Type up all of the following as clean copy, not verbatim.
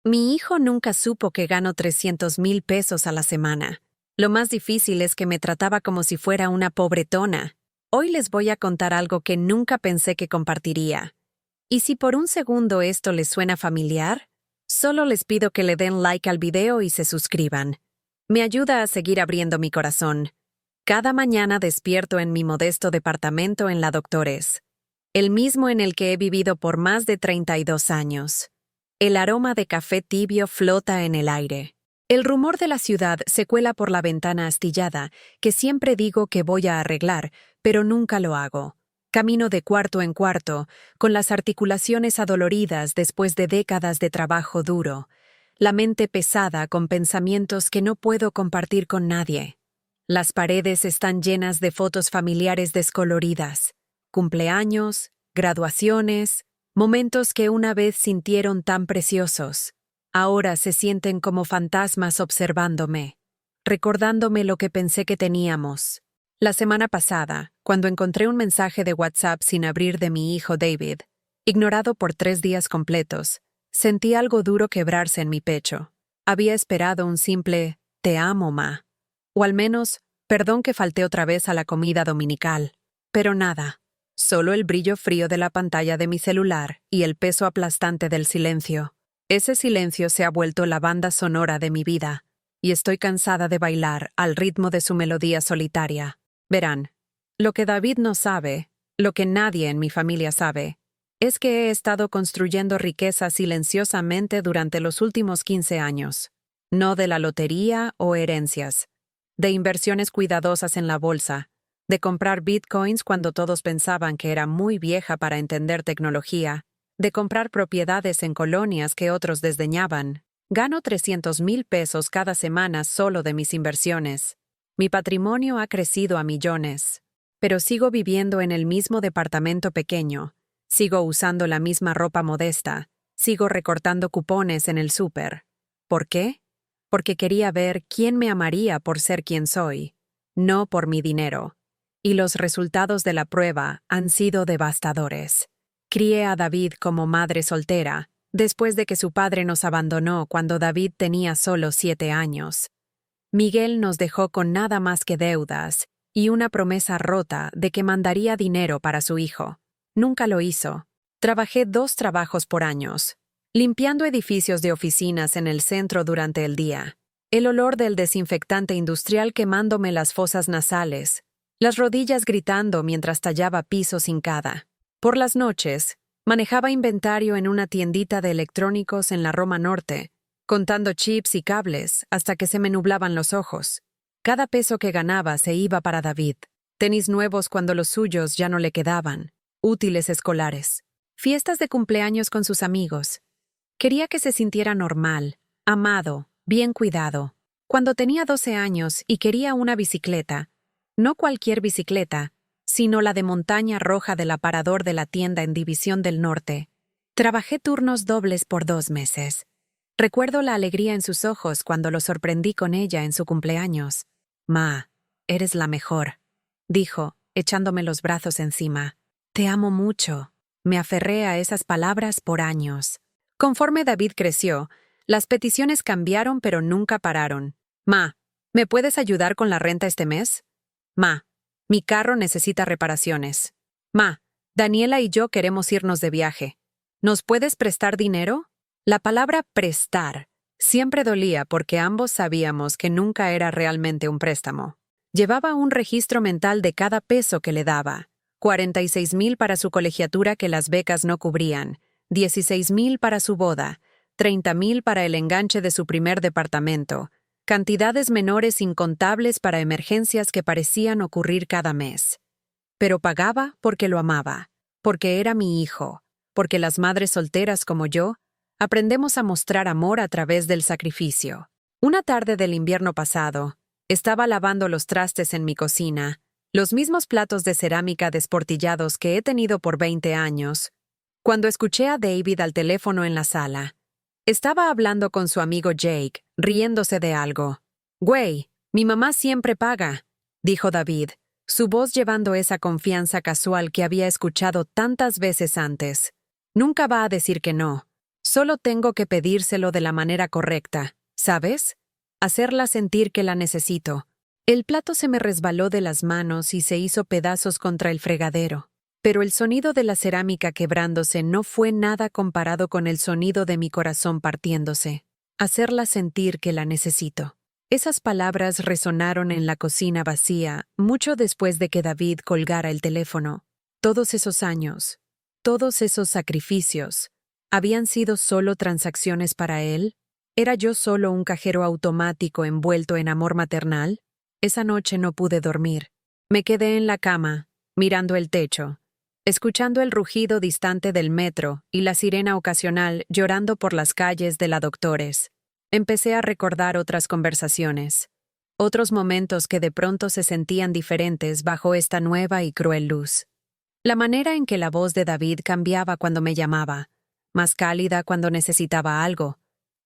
Mi hijo nunca supo que gano 300,000 pesos a la semana. Lo más difícil es que me trataba como si fuera una pobretona. Hoy les voy a contar algo que nunca pensé que compartiría. Y si por un segundo esto les suena familiar, solo les pido que le den like al video y se suscriban. Me ayuda a seguir abriendo mi corazón. Cada mañana despierto en mi modesto departamento en la Doctores, el mismo en el que he vivido por más de 32 años. El aroma de café tibio flota en el aire. El rumor de la ciudad se cuela por la ventana astillada, que siempre digo que voy a arreglar, pero nunca lo hago. Camino de cuarto en cuarto, con las articulaciones adoloridas después de décadas de trabajo duro, la mente pesada con pensamientos que no puedo compartir con nadie. Las paredes están llenas de fotos familiares descoloridas, cumpleaños, graduaciones, momentos que una vez sintieron tan preciosos. Ahora se sienten como fantasmas observándome, recordándome lo que pensé que teníamos. La semana pasada, cuando encontré un mensaje de WhatsApp sin abrir de mi hijo David, ignorado por 3 días completos, sentí algo duro quebrarse en mi pecho. Había esperado un simple «Te amo, ma». O al menos, perdón que falté otra vez a la comida dominical. Pero nada. Solo el brillo frío de la pantalla de mi celular y el peso aplastante del silencio. Ese silencio se ha vuelto la banda sonora de mi vida, y estoy cansada de bailar al ritmo de su melodía solitaria. Verán, lo que David no sabe, lo que nadie en mi familia sabe, es que he estado construyendo riqueza silenciosamente durante los últimos 15 años. No de la lotería o herencias, de inversiones cuidadosas en la bolsa, de comprar bitcoins cuando todos pensaban que era muy vieja para entender tecnología, de comprar propiedades en colonias que otros desdeñaban. Gano 300,000 pesos cada semana solo de mis inversiones. Mi patrimonio ha crecido a millones. Pero sigo viviendo en el mismo departamento pequeño, sigo usando la misma ropa modesta, sigo recortando cupones en el súper. ¿Por qué? Porque quería ver quién me amaría por ser quien soy, no por mi dinero. Y los resultados de la prueba han sido devastadores. Crié a David como madre soltera, después de que su padre nos abandonó cuando David tenía solo 7 años. Miguel nos dejó con nada más que deudas y una promesa rota de que mandaría dinero para su hijo. Nunca lo hizo. Trabajé 2 trabajos por años, limpiando edificios de oficinas en el centro durante el día, el olor del desinfectante industrial quemándome las fosas nasales, las rodillas gritando mientras tallaba pisos hincada. Por las noches, manejaba inventario en una tiendita de electrónicos en la Roma Norte, contando chips y cables hasta que se me nublaban los ojos. Cada peso que ganaba se iba para David. Tenis nuevos cuando los suyos ya no le quedaban, útiles escolares, fiestas de cumpleaños con sus amigos. Quería que se sintiera normal, amado, bien cuidado. Cuando tenía 12 años y quería una bicicleta, no cualquier bicicleta, sino la de montaña roja del aparador de la tienda en División del Norte. Trabajé turnos dobles por 2 meses. Recuerdo la alegría en sus ojos cuando lo sorprendí con ella en su cumpleaños. «Ma, eres la mejor», dijo, echándome los brazos encima. «Te amo mucho». Me aferré a esas palabras por años. Conforme David creció, las peticiones cambiaron pero nunca pararon. «Ma, ¿me puedes ayudar con la renta este mes? Ma, mi carro necesita reparaciones. Ma, Daniela y yo queremos irnos de viaje. ¿Nos puedes prestar dinero?» La palabra prestar siempre dolía porque ambos sabíamos que nunca era realmente un préstamo. Llevaba un registro mental de cada peso que le daba. 46,000 para su colegiatura que las becas no cubrían, 16,000 para su boda, 30,000 para el enganche de su primer departamento, cantidades menores incontables para emergencias que parecían ocurrir cada mes. Pero pagaba porque lo amaba, porque era mi hijo, porque las madres solteras como yo aprendemos a mostrar amor a través del sacrificio. Una tarde del invierno pasado, estaba lavando los trastes en mi cocina, los mismos platos de cerámica desportillados que he tenido por 20 años, cuando escuché a David al teléfono en la sala. Estaba hablando con su amigo Jake, riéndose de algo. «Güey, mi mamá siempre paga», dijo David, su voz llevando esa confianza casual que había escuchado tantas veces antes. «Nunca va a decir que no». Solo tengo que pedírselo de la manera correcta, ¿sabes? Hacerla sentir que la necesito. El plato se me resbaló de las manos y se hizo pedazos contra el fregadero. Pero el sonido de la cerámica quebrándose no fue nada comparado con el sonido de mi corazón partiéndose. Hacerla sentir que la necesito. Esas palabras resonaron en la cocina vacía mucho después de que David colgara el teléfono. Todos esos años, todos esos sacrificios, ¿habían sido solo transacciones para él? ¿Era yo solo un cajero automático envuelto en amor maternal? Esa noche no pude dormir. Me quedé en la cama, mirando el techo, escuchando el rugido distante del metro y la sirena ocasional llorando por las calles de la Doctores. Empecé a recordar otras conversaciones, otros momentos que de pronto se sentían diferentes bajo esta nueva y cruel luz. La manera en que la voz de David cambiaba cuando me llamaba, más cálida cuando necesitaba algo,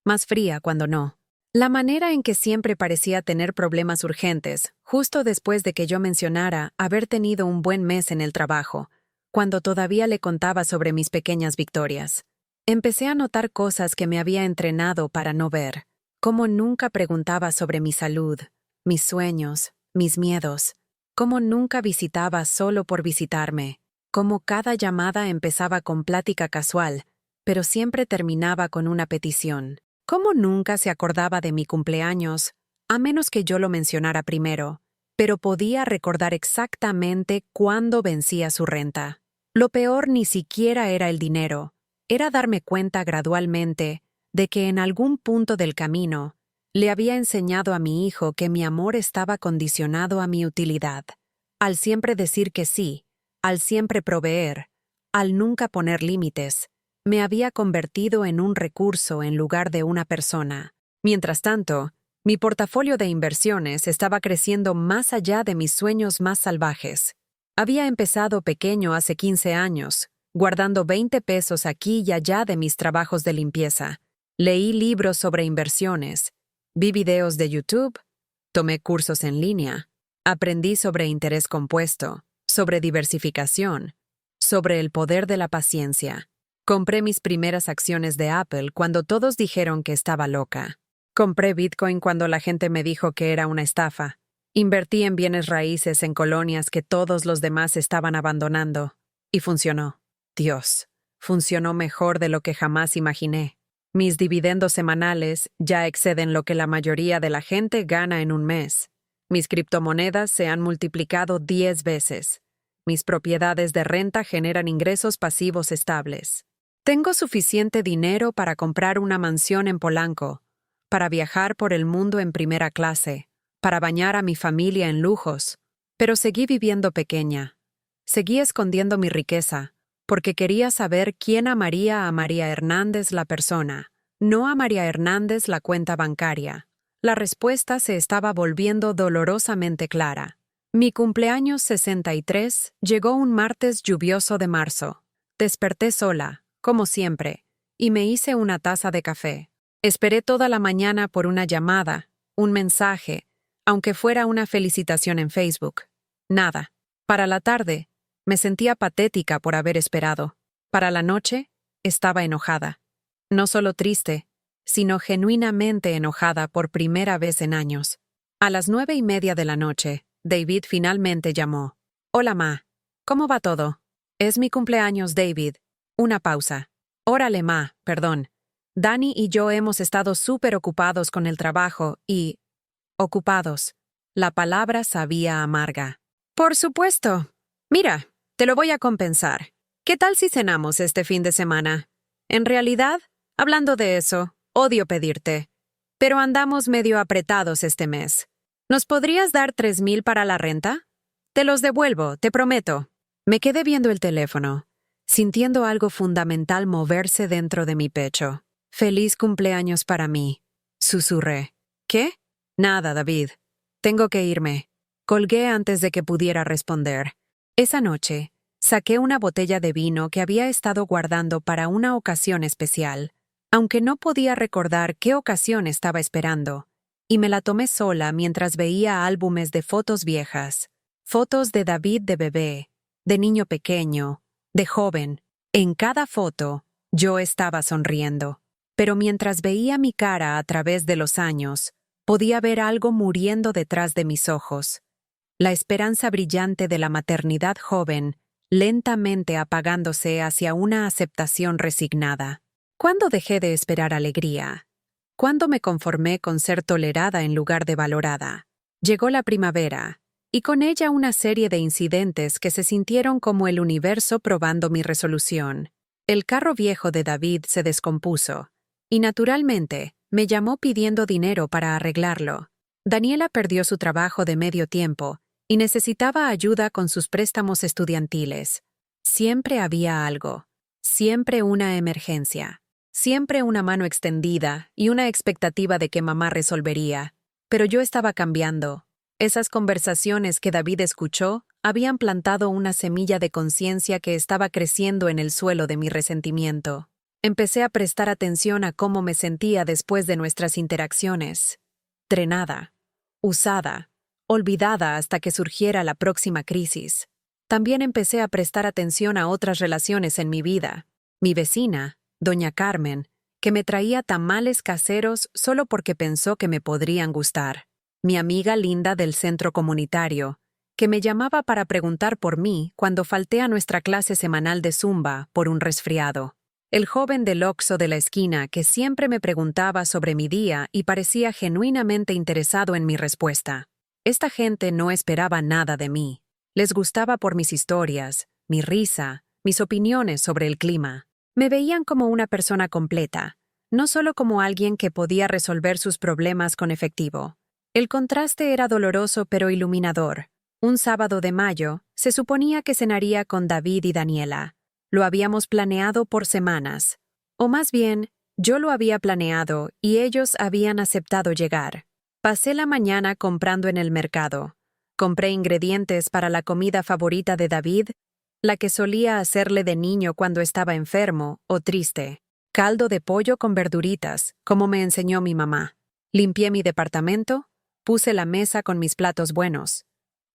más fría cuando no. La manera en que siempre parecía tener problemas urgentes, justo después de que yo mencionara haber tenido un buen mes en el trabajo, cuando todavía le contaba sobre mis pequeñas victorias. Empecé a notar cosas que me había entrenado para no ver, cómo nunca preguntaba sobre mi salud, mis sueños, mis miedos, cómo nunca visitaba solo por visitarme, cómo cada llamada empezaba con plática casual, pero siempre terminaba con una petición. Cómo nunca se acordaba de mi cumpleaños, a menos que yo lo mencionara primero, pero podía recordar exactamente cuándo vencía su renta. Lo peor ni siquiera era el dinero, era darme cuenta gradualmente de que en algún punto del camino le había enseñado a mi hijo que mi amor estaba condicionado a mi utilidad. Al siempre decir que sí, al siempre proveer, al nunca poner límites, me había convertido en un recurso en lugar de una persona. Mientras tanto, mi portafolio de inversiones estaba creciendo más allá de mis sueños más salvajes. Había empezado pequeño hace 15 años, guardando 20 pesos aquí y allá de mis trabajos de limpieza. Leí libros sobre inversiones, vi videos de YouTube, tomé cursos en línea, aprendí sobre interés compuesto, sobre diversificación, sobre el poder de la paciencia. Compré mis primeras acciones de Apple cuando todos dijeron que estaba loca. Compré Bitcoin cuando la gente me dijo que era una estafa. Invertí en bienes raíces en colonias que todos los demás estaban abandonando. Y funcionó. Dios, funcionó mejor de lo que jamás imaginé. Mis dividendos semanales ya exceden lo que la mayoría de la gente gana en un mes. Mis criptomonedas se han multiplicado 10 veces. Mis propiedades de renta generan ingresos pasivos estables. Tengo suficiente dinero para comprar una mansión en Polanco, para viajar por el mundo en primera clase, para bañar a mi familia en lujos. Pero seguí viviendo pequeña. Seguí escondiendo mi riqueza, porque quería saber quién amaría a María Hernández la persona, no a María Hernández la cuenta bancaria. La respuesta se estaba volviendo dolorosamente clara. Mi cumpleaños 63 llegó un martes lluvioso de marzo. Desperté sola, como siempre, y me hice una taza de café. Esperé toda la mañana por una llamada, un mensaje, aunque fuera una felicitación en Facebook. Nada. Para la tarde, me sentía patética por haber esperado. Para la noche, estaba enojada. No solo triste, sino genuinamente enojada por primera vez en años. A las 9:30 de la noche, David finalmente llamó. «Hola, Ma. ¿Cómo va todo?» «Es mi cumpleaños, David». Una pausa. «Órale, Ma, perdón. Dani y yo hemos estado súper ocupados con el trabajo y...» «Ocupados». La palabra sabía amarga. «Por supuesto. Mira, te lo voy a compensar. ¿Qué tal si cenamos este fin de semana? En realidad, hablando de eso, odio pedirte. Pero andamos medio apretados este mes. ¿Nos podrías dar 3,000 para la renta? Te los devuelvo, te prometo». Me quedé viendo el teléfono, sintiendo algo fundamental moverse dentro de mi pecho. «Feliz cumpleaños para mí», susurré. «¿Qué?» «Nada, David. Tengo que irme». Colgué antes de que pudiera responder. Esa noche, saqué una botella de vino que había estado guardando para una ocasión especial, aunque no podía recordar qué ocasión estaba esperando, y me la tomé sola mientras veía álbumes de fotos viejas, fotos de David de bebé, de niño pequeño, de joven. En cada foto, yo estaba sonriendo. Pero mientras veía mi cara a través de los años, podía ver algo muriendo detrás de mis ojos. La esperanza brillante de la maternidad joven, lentamente apagándose hacia una aceptación resignada. ¿Cuándo dejé de esperar alegría? ¿Cuándo me conformé con ser tolerada en lugar de valorada? Llegó la primavera, y con ella una serie de incidentes que se sintieron como el universo probando mi resolución. El carro viejo de David se descompuso, y naturalmente me llamó pidiendo dinero para arreglarlo. Daniela perdió su trabajo de medio tiempo y necesitaba ayuda con sus préstamos estudiantiles. Siempre había algo, siempre una emergencia, siempre una mano extendida y una expectativa de que mamá resolvería. Pero yo estaba cambiando. Esas conversaciones que David escuchó habían plantado una semilla de conciencia que estaba creciendo en el suelo de mi resentimiento. Empecé a prestar atención a cómo me sentía después de nuestras interacciones. Drenada, usada, olvidada hasta que surgiera la próxima crisis. También empecé a prestar atención a otras relaciones en mi vida. Mi vecina, doña Carmen, que me traía tamales caseros solo porque pensó que me podrían gustar. Mi amiga Linda del centro comunitario, que me llamaba para preguntar por mí cuando falté a nuestra clase semanal de Zumba por un resfriado. El joven del Oxxo de la esquina que siempre me preguntaba sobre mi día y parecía genuinamente interesado en mi respuesta. Esta gente no esperaba nada de mí. Les gustaba por mis historias, mi risa, mis opiniones sobre el clima. Me veían como una persona completa, no solo como alguien que podía resolver sus problemas con efectivo. El contraste era doloroso pero iluminador. Un sábado de mayo, se suponía que cenaría con David y Daniela. Lo habíamos planeado por semanas. O más bien, yo lo había planeado y ellos habían aceptado llegar. Pasé la mañana comprando en el mercado. Compré ingredientes para la comida favorita de David, la que solía hacerle de niño cuando estaba enfermo o triste. Caldo de pollo con verduritas, como me enseñó mi mamá. Limpié mi departamento, puse la mesa con mis platos buenos,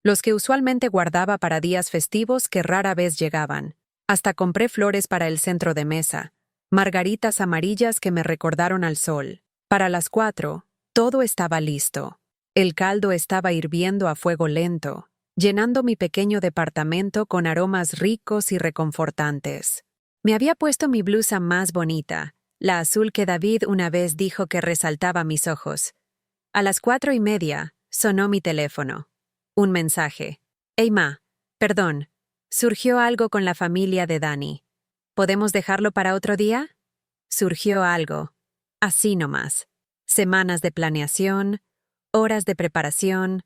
los que usualmente guardaba para días festivos que rara vez llegaban. Hasta compré flores para el centro de mesa, margaritas amarillas que me recordaron al sol. Para las 4, todo estaba listo. El caldo estaba hirviendo a fuego lento, llenando mi pequeño departamento con aromas ricos y reconfortantes. Me había puesto mi blusa más bonita, la azul que David una vez dijo que resaltaba mis ojos. A las 4:30 sonó mi teléfono. Un mensaje. «Hey, ma, perdón, surgió algo con la familia de Dani. ¿Podemos dejarlo para otro día?» Surgió algo. Así nomás. Semanas de planeación, horas de preparación,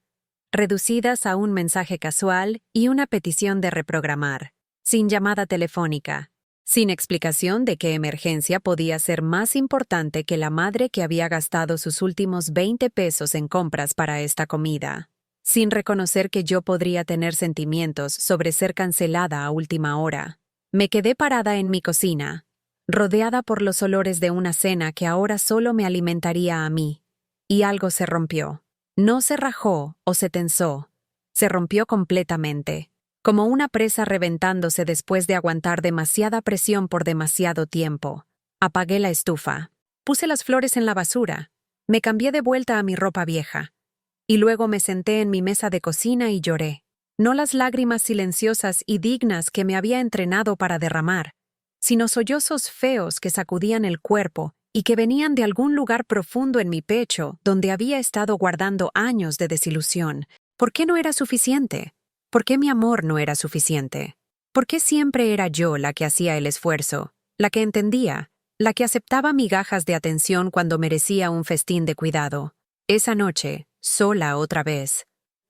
reducidas a un mensaje casual y una petición de reprogramar, sin llamada telefónica, sin explicación de qué emergencia podía ser más importante que la madre que había gastado sus últimos 20 pesos en compras para esta comida, sin reconocer que yo podría tener sentimientos sobre ser cancelada a última hora. Me quedé parada en mi cocina, rodeada por los olores de una cena que ahora solo me alimentaría a mí, y algo se rompió. No se rajó o se tensó, se rompió completamente, como una presa reventándose después de aguantar demasiada presión por demasiado tiempo. Apagué la estufa, puse las flores en la basura, me cambié de vuelta a mi ropa vieja, y luego me senté en mi mesa de cocina y lloré. No las lágrimas silenciosas y dignas que me había entrenado para derramar, sino sollozos feos que sacudían el cuerpo y que venían de algún lugar profundo en mi pecho donde había estado guardando años de desilusión. ¿Por qué no era suficiente? ¿Por qué mi amor no era suficiente? ¿Por qué siempre era yo la que hacía el esfuerzo, la que entendía, la que aceptaba migajas de atención cuando merecía un festín de cuidado? Esa noche, sola otra vez,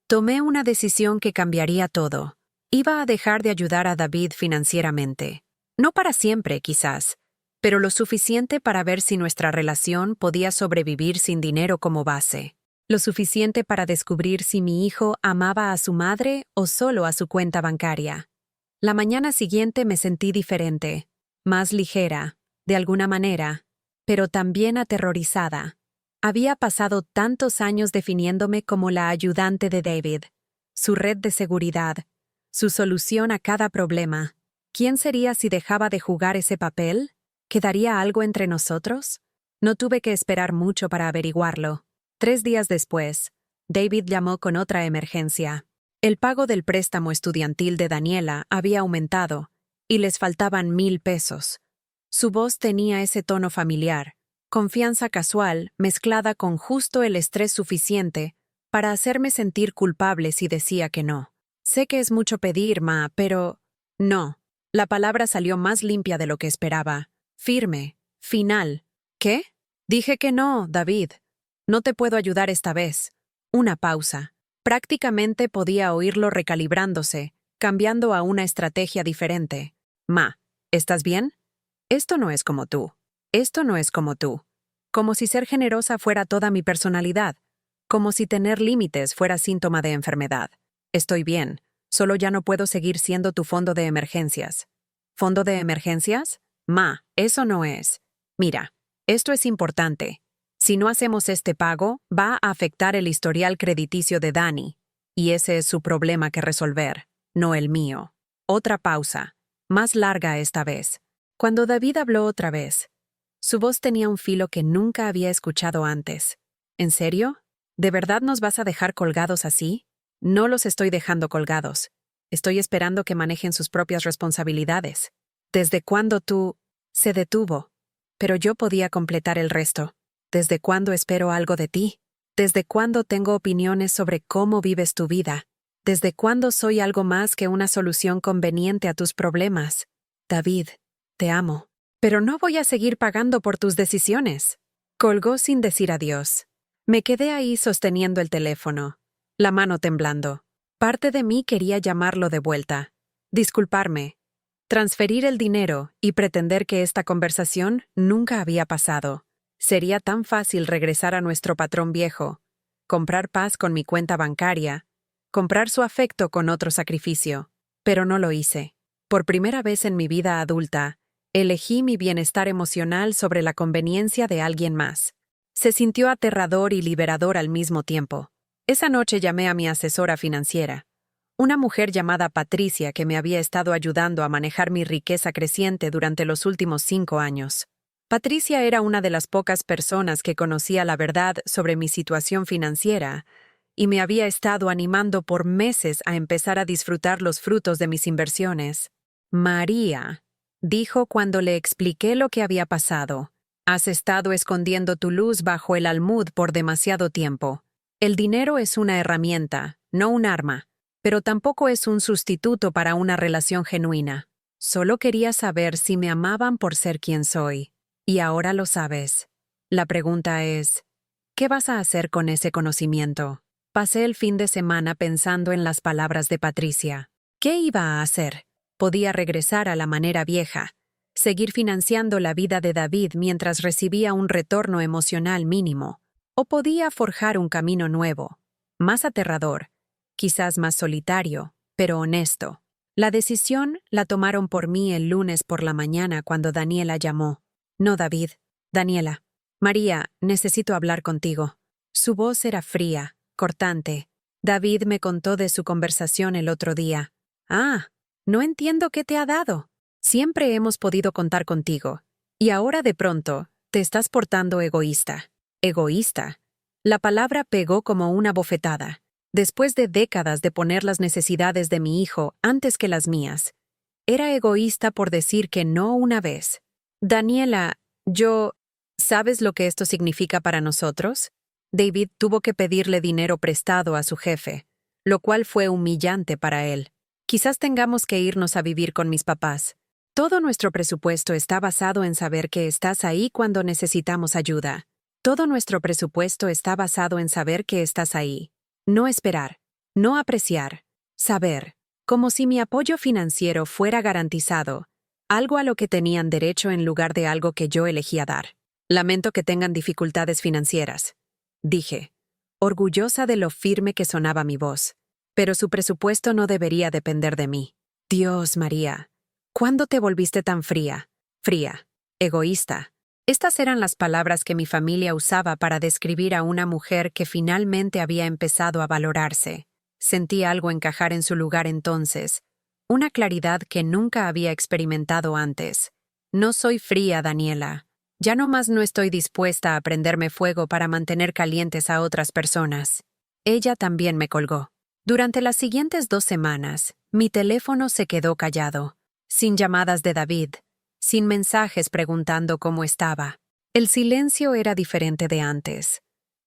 tomé una decisión que cambiaría todo. Iba a dejar de ayudar a David financieramente. No para siempre, quizás, pero lo suficiente para ver si nuestra relación podía sobrevivir sin dinero como base. Lo suficiente para descubrir si mi hijo amaba a su madre o solo a su cuenta bancaria. La mañana siguiente me sentí diferente, más ligera, de alguna manera, pero también aterrorizada. Había pasado tantos años definiéndome como la ayudante de David, su red de seguridad, su solución a cada problema. ¿Quién sería si dejaba de jugar ese papel? ¿Quedaría algo entre nosotros? No tuve que esperar mucho para averiguarlo. 3 días después, David llamó con otra emergencia. El pago del préstamo estudiantil de Daniela había aumentado, y les faltaban 1,000 pesos. Su voz tenía ese tono familiar, confianza casual mezclada con justo el estrés suficiente para hacerme sentir culpable si decía que no. Sé que es mucho pedir, Ma, pero... No. La palabra salió más limpia de lo que esperaba. Firme. Final. ¿Qué? Dije que no, David. No te puedo ayudar esta vez. Una pausa. Prácticamente podía oírlo recalibrándose, cambiando a una estrategia diferente. Ma, ¿estás bien? Esto no es como tú. Esto no es como tú. Como si ser generosa fuera toda mi personalidad. Como si tener límites fuera síntoma de enfermedad. Estoy bien. Solo ya no puedo seguir siendo tu fondo de emergencias. ¿Fondo de emergencias? Ma, eso no es. Mira, esto es importante. Si no hacemos este pago, va a afectar el historial crediticio de Dani. Y ese es su problema que resolver, no el mío. Otra pausa. Más larga esta vez. Cuando David habló otra vez, su voz tenía un filo que nunca había escuchado antes. ¿En serio? ¿De verdad nos vas a dejar colgados así? No los estoy dejando colgados. Estoy esperando que manejen sus propias responsabilidades. ¿Desde cuándo tú...? Se detuvo. Pero yo podía completar el resto. ¿Desde cuándo espero algo de ti? ¿Desde cuándo tengo opiniones sobre cómo vives tu vida? ¿Desde cuándo soy algo más que una solución conveniente a tus problemas? David, te amo. Pero no voy a seguir pagando por tus decisiones. Colgó sin decir adiós. Me quedé ahí sosteniendo el teléfono, la mano temblando. Parte de mí quería llamarlo de vuelta, disculparme, transferir el dinero y pretender que esta conversación nunca había pasado. Sería tan fácil regresar a nuestro patrón viejo, comprar paz con mi cuenta bancaria, comprar su afecto con otro sacrificio. Pero no lo hice. Por primera vez en mi vida adulta, elegí mi bienestar emocional sobre la conveniencia de alguien más. Se sintió aterrador y liberador al mismo tiempo. Esa noche llamé a mi asesora financiera, una mujer llamada Patricia que me había estado ayudando a manejar mi riqueza creciente durante los últimos 5 años. Patricia era una de las pocas personas que conocía la verdad sobre mi situación financiera y me había estado animando por meses a empezar a disfrutar los frutos de mis inversiones. María, dijo cuando le expliqué lo que había pasado, has estado escondiendo tu luz bajo el almud por demasiado tiempo. El dinero es una herramienta, no un arma, pero tampoco es un sustituto para una relación genuina. Solo quería saber si me amaban por ser quien soy. Y ahora lo sabes. La pregunta es, ¿qué vas a hacer con ese conocimiento? Pasé el fin de semana pensando en las palabras de Patricia. ¿Qué iba a hacer? Podía regresar a la manera vieja, seguir financiando la vida de David mientras recibía un retorno emocional mínimo, o podía forjar un camino nuevo, más aterrador, quizás más solitario, pero honesto. La decisión la tomaron por mí el lunes por la mañana cuando Daniela llamó. No, David. Daniela. María, necesito hablar contigo. Su voz era fría, cortante. David me contó de su conversación el otro día. Ah, no entiendo qué te ha dado. Siempre hemos podido contar contigo. Y ahora de pronto, te estás portando egoísta. Egoísta. La palabra pegó como una bofetada. Después de décadas de poner las necesidades de mi hijo antes que las mías, era egoísta por decir que no una vez. Daniela, ¿sabes lo que esto significa para nosotros? David tuvo que pedirle dinero prestado a su jefe, lo cual fue humillante para él. Quizás tengamos que irnos a vivir con mis papás. Todo nuestro presupuesto está basado en saber que estás ahí cuando necesitamos ayuda. Todo nuestro presupuesto está basado en saber que estás ahí. No esperar, no apreciar, saber, como si mi apoyo financiero fuera garantizado, algo a lo que tenían derecho en lugar de algo que yo elegía dar. Lamento que tengan dificultades financieras, dije, orgullosa de lo firme que sonaba mi voz. Pero su presupuesto no debería depender de mí. Dios, María, ¿cuándo te volviste tan fría? Fría, egoísta. Estas eran las palabras que mi familia usaba para describir a una mujer que finalmente había empezado a valorarse. Sentí algo encajar en su lugar entonces, una claridad que nunca había experimentado antes. No soy fría, Daniela. Ya no más no estoy dispuesta a prenderme fuego para mantener calientes a otras personas. Ella también me colgó. Durante las siguientes 2 semanas, mi teléfono se quedó callado, sin llamadas de David, sin mensajes preguntando cómo estaba. El silencio era diferente de antes.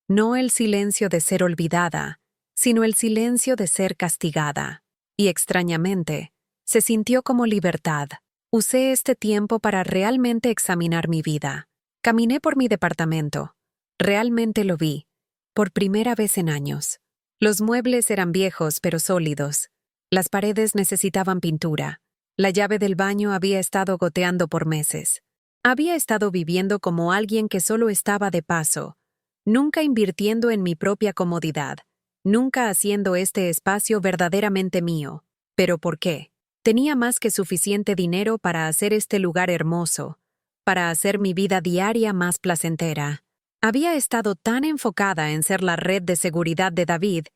No el silencio de ser olvidada, sino el silencio de ser castigada. Y extrañamente, se sintió como libertad. Usé este tiempo para realmente examinar mi vida. Caminé por mi departamento. Realmente lo vi, por primera vez en años. Los muebles eran viejos pero sólidos. Las paredes necesitaban pintura. La llave del baño había estado goteando por meses. Había estado viviendo como alguien que solo estaba de paso, nunca invirtiendo en mi propia comodidad, nunca haciendo este espacio verdaderamente mío. ¿Pero por qué? Tenía más que suficiente dinero para hacer este lugar hermoso, para hacer mi vida diaria más placentera. Había estado tan enfocada en ser la red de seguridad de David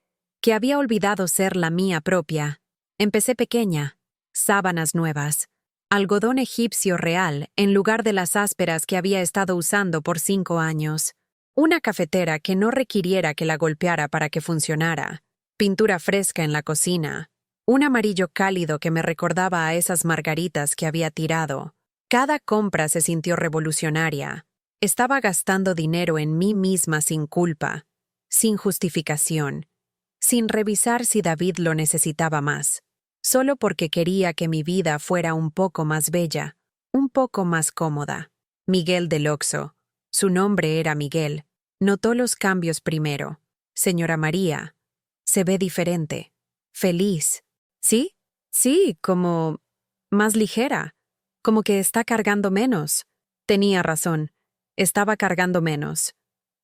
que había olvidado ser la mía propia. Empecé pequeña, sábanas nuevas, algodón egipcio real en lugar de las ásperas que había estado usando por 5 años, una cafetera que no requiriera que la golpeara para que funcionara, pintura fresca en la cocina, un amarillo cálido que me recordaba a esas margaritas que había tirado. Cada compra se sintió revolucionaria. Estaba gastando dinero en mí misma sin culpa, sin justificación, sin revisar si David lo necesitaba más, solo porque quería que mi vida fuera un poco más bella, un poco más cómoda. Miguel del Oxxo, su nombre era Miguel, notó los cambios primero. Señora María, se ve diferente, feliz. ¿Sí? Sí, como más ligera, como que está cargando menos. Tenía razón, estaba cargando menos.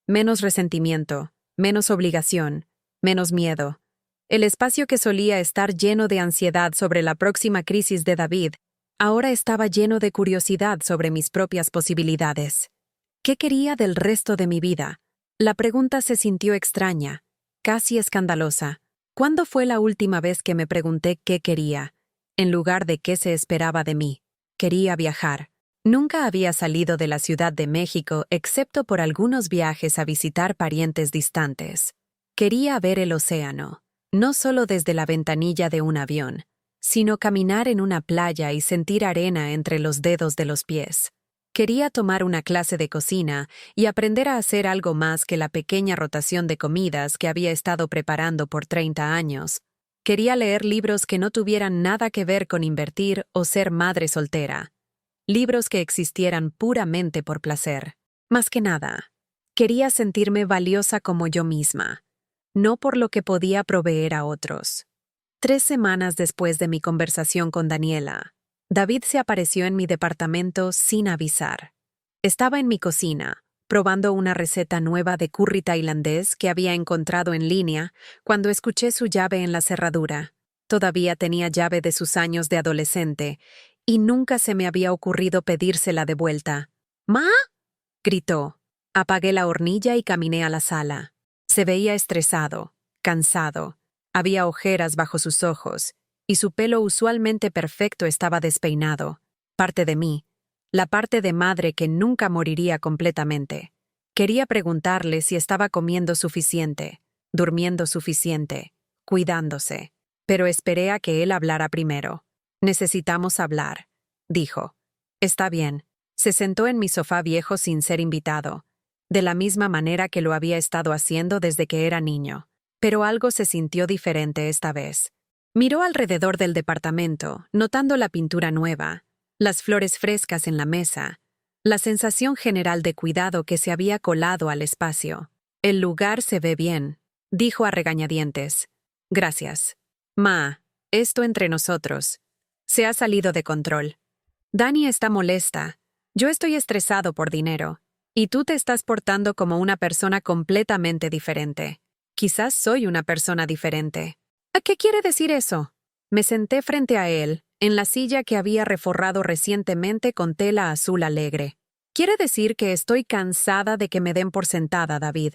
Menos resentimiento, menos obligación, menos miedo. El espacio que solía estar lleno de ansiedad sobre la próxima crisis de David, ahora estaba lleno de curiosidad sobre mis propias posibilidades. ¿Qué quería del resto de mi vida? La pregunta se sintió extraña, casi escandalosa. ¿Cuándo fue la última vez que me pregunté qué quería, en lugar de qué se esperaba de mí? Quería viajar. Nunca había salido de la Ciudad de México excepto por algunos viajes a visitar parientes distantes. Quería ver el océano, no solo desde la ventanilla de un avión, sino caminar en una playa y sentir arena entre los dedos de los pies. Quería tomar una clase de cocina y aprender a hacer algo más que la pequeña rotación de comidas que había estado preparando por 30 años. Quería leer libros que no tuvieran nada que ver con invertir o ser madre soltera. Libros que existieran puramente por placer. Más que nada, quería sentirme valiosa como yo misma, no por lo que podía proveer a otros. 3 semanas después de mi conversación con Daniela, David se apareció en mi departamento sin avisar. Estaba en mi cocina, probando una receta nueva de curry tailandés que había encontrado en línea cuando escuché su llave en la cerradura. Todavía tenía llave de sus años de adolescente, y nunca se me había ocurrido pedírsela de vuelta. «¿Ma?», gritó. Apagué la hornilla y caminé a la sala. Se veía estresado, cansado. Había ojeras bajo sus ojos, y su pelo usualmente perfecto estaba despeinado. Parte de mí, la parte de madre que nunca moriría completamente. Quería preguntarle si estaba comiendo suficiente, durmiendo suficiente, cuidándose, pero esperé a que él hablara primero. «Necesitamos hablar», dijo. «Está bien». Se sentó en mi sofá viejo sin ser invitado, de la misma manera que lo había estado haciendo desde que era niño. Pero algo se sintió diferente esta vez. Miró alrededor del departamento, notando la pintura nueva, las flores frescas en la mesa, la sensación general de cuidado que se había colado al espacio. «El lugar se ve bien», dijo a regañadientes. «Gracias. Ma, esto entre nosotros. Se ha salido de control. Dani está molesta. Yo estoy estresado por dinero. Y tú te estás portando como una persona completamente diferente. Quizás soy una persona diferente». «¿A qué quiere decir eso?» Me senté frente a él, en la silla que había reforrado recientemente con tela azul alegre. «Quiere decir que estoy cansada de que me den por sentada, David.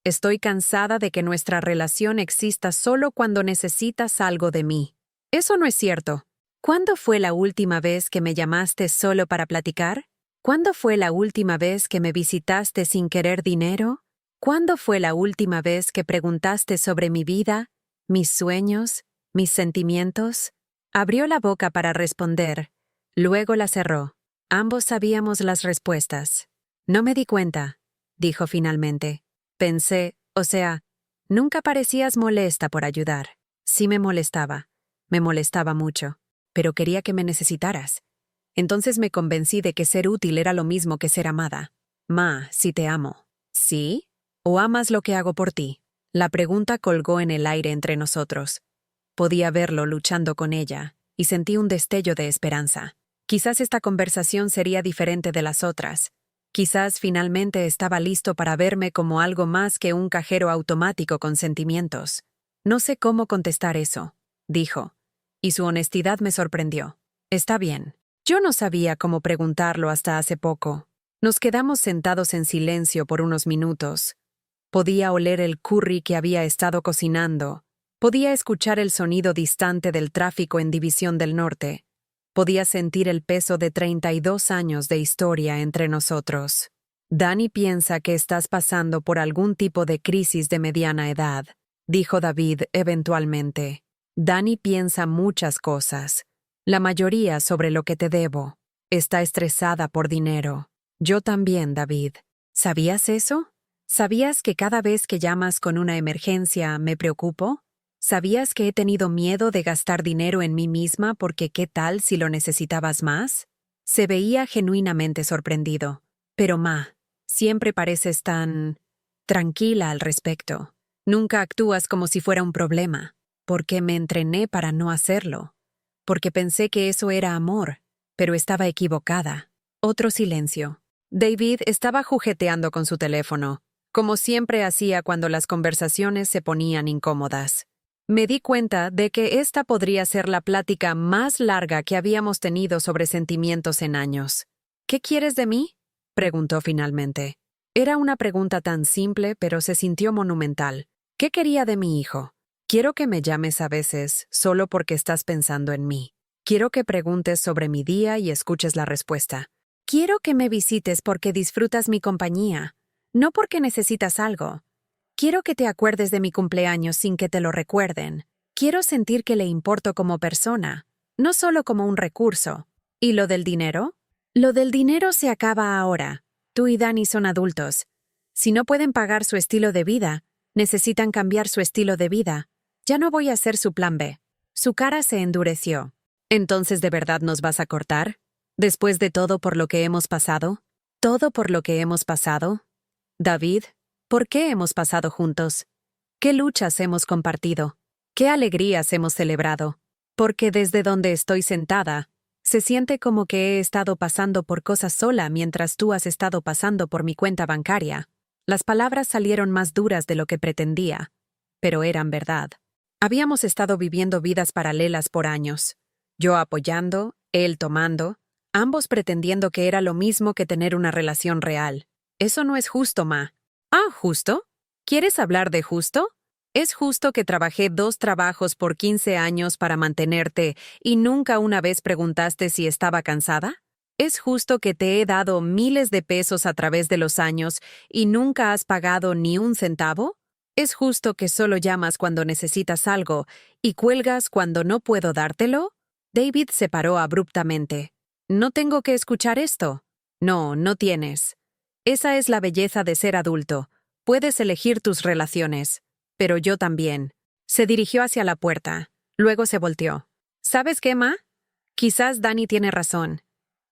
Estoy cansada de que nuestra relación exista solo cuando necesitas algo de mí. Eso no es cierto. ¿Cuándo fue la última vez que me llamaste solo para platicar? ¿Cuándo fue la última vez que me visitaste sin querer dinero? ¿Cuándo fue la última vez que preguntaste sobre mi vida, mis sueños, mis sentimientos? Abrió la boca para responder, luego la cerró. Ambos sabíamos las respuestas. No me di cuenta, dijo finalmente. Pensé, nunca parecías molesta por ayudar. Sí me molestaba mucho, pero quería que me necesitaras. Entonces me convencí de que ser útil era lo mismo que ser amada. Ma, si te amo. ¿Sí? ¿O amas lo que hago por ti? La pregunta colgó en el aire entre nosotros. Podía verlo luchando con ella, y sentí un destello de esperanza. Quizás esta conversación sería diferente de las otras. Quizás finalmente estaba listo para verme como algo más que un cajero automático con sentimientos. No sé cómo contestar eso, dijo, y su honestidad me sorprendió. Está bien. Yo no sabía cómo preguntarlo hasta hace poco. Nos quedamos sentados en silencio por unos minutos. Podía oler el curry que había estado cocinando. Podía escuchar el sonido distante del tráfico en División del Norte. Podía sentir el peso de 32 años de historia entre nosotros. Dani piensa que estás pasando por algún tipo de crisis de mediana edad, dijo David eventualmente. Dani piensa muchas cosas. La mayoría sobre lo que te debo. Está estresada por dinero. Yo también, David. ¿Sabías eso? ¿Sabías que cada vez que llamas con una emergencia me preocupo? ¿Sabías que he tenido miedo de gastar dinero en mí misma porque qué tal si lo necesitabas más? Se veía genuinamente sorprendido. Pero Ma, siempre pareces tan tranquila al respecto. Nunca actúas como si fuera un problema. Porque me entrené para no hacerlo. Porque pensé que eso era amor, pero estaba equivocada. Otro silencio. David estaba jugueteando con su teléfono, como siempre hacía cuando las conversaciones se ponían incómodas. Me di cuenta de que esta podría ser la plática más larga que habíamos tenido sobre sentimientos en años. ¿Qué quieres de mí?, preguntó finalmente. Era una pregunta tan simple, pero se sintió monumental. ¿Qué quería de mi hijo? Quiero que me llames a veces solo porque estás pensando en mí. Quiero que preguntes sobre mi día y escuches la respuesta. Quiero que me visites porque disfrutas mi compañía, no porque necesitas algo. Quiero que te acuerdes de mi cumpleaños sin que te lo recuerden. Quiero sentir que le importo como persona, no solo como un recurso. ¿Y lo del dinero? Lo del dinero se acaba ahora. Tú y Dani son adultos. Si no pueden pagar su estilo de vida, necesitan cambiar su estilo de vida. Ya no voy a ser su plan B. Su cara se endureció. ¿Entonces de verdad nos vas a cortar? ¿Después de todo por lo que hemos pasado? ¿Todo por lo que hemos pasado? David, ¿por qué hemos pasado juntos? ¿Qué luchas hemos compartido? ¿Qué alegrías hemos celebrado? Porque desde donde estoy sentada, se siente como que he estado pasando por cosas sola mientras tú has estado pasando por mi cuenta bancaria. Las palabras salieron más duras de lo que pretendía, pero eran verdad. Habíamos estado viviendo vidas paralelas por años. Yo apoyando, él tomando, ambos pretendiendo que era lo mismo que tener una relación real. Eso no es justo, Ma. Ah, ¿justo? ¿Quieres hablar de justo? ¿Es justo que trabajé 2 trabajos por 15 años para mantenerte y nunca una vez preguntaste si estaba cansada? ¿Es justo que te he dado miles de pesos a través de los años y nunca has pagado ni un centavo? ¿Es justo que solo llamas cuando necesitas algo y cuelgas cuando no puedo dártelo? David se paró abruptamente. ¿No tengo que escuchar esto? No, no tienes. Esa es la belleza de ser adulto. Puedes elegir tus relaciones. Pero yo también. Se dirigió hacia la puerta. Luego se volteó. ¿Sabes qué, Ma? Quizás Dani tiene razón.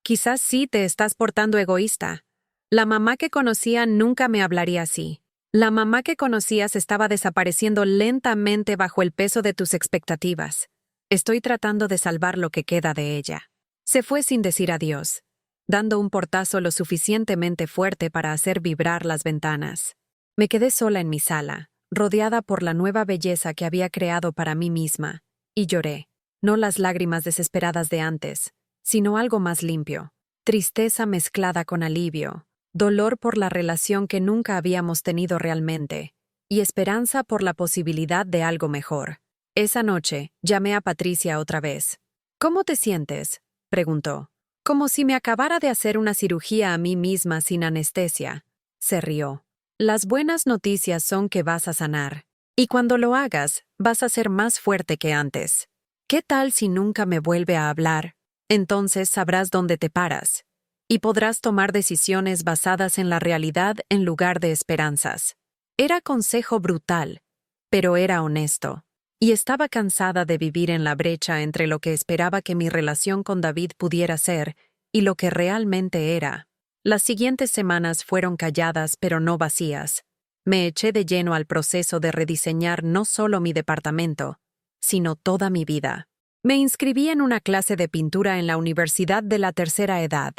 Quizás sí te estás portando egoísta. La mamá que conocía nunca me hablaría así. La mamá que conocías estaba desapareciendo lentamente bajo el peso de tus expectativas. Estoy tratando de salvar lo que queda de ella. Se fue sin decir adiós, dando un portazo lo suficientemente fuerte para hacer vibrar las ventanas. Me quedé sola en mi sala, rodeada por la nueva belleza que había creado para mí misma, y lloré, no las lágrimas desesperadas de antes, sino algo más limpio, tristeza mezclada con alivio, dolor por la relación que nunca habíamos tenido realmente, y esperanza por la posibilidad de algo mejor. Esa noche, llamé a Patricia otra vez. ¿Cómo te sientes?, preguntó. Como si me acabara de hacer una cirugía a mí misma sin anestesia. Se rió. Las buenas noticias son que vas a sanar. Y cuando lo hagas, vas a ser más fuerte que antes. ¿Qué tal si nunca me vuelve a hablar? Entonces sabrás dónde te paras. Y podrás tomar decisiones basadas en la realidad en lugar de esperanzas. Era consejo brutal, pero era honesto. Y estaba cansada de vivir en la brecha entre lo que esperaba que mi relación con David pudiera ser y lo que realmente era. Las siguientes semanas fueron calladas pero no vacías. Me eché de lleno al proceso de rediseñar no solo mi departamento, sino toda mi vida. Me inscribí en una clase de pintura en la Universidad de la Tercera Edad.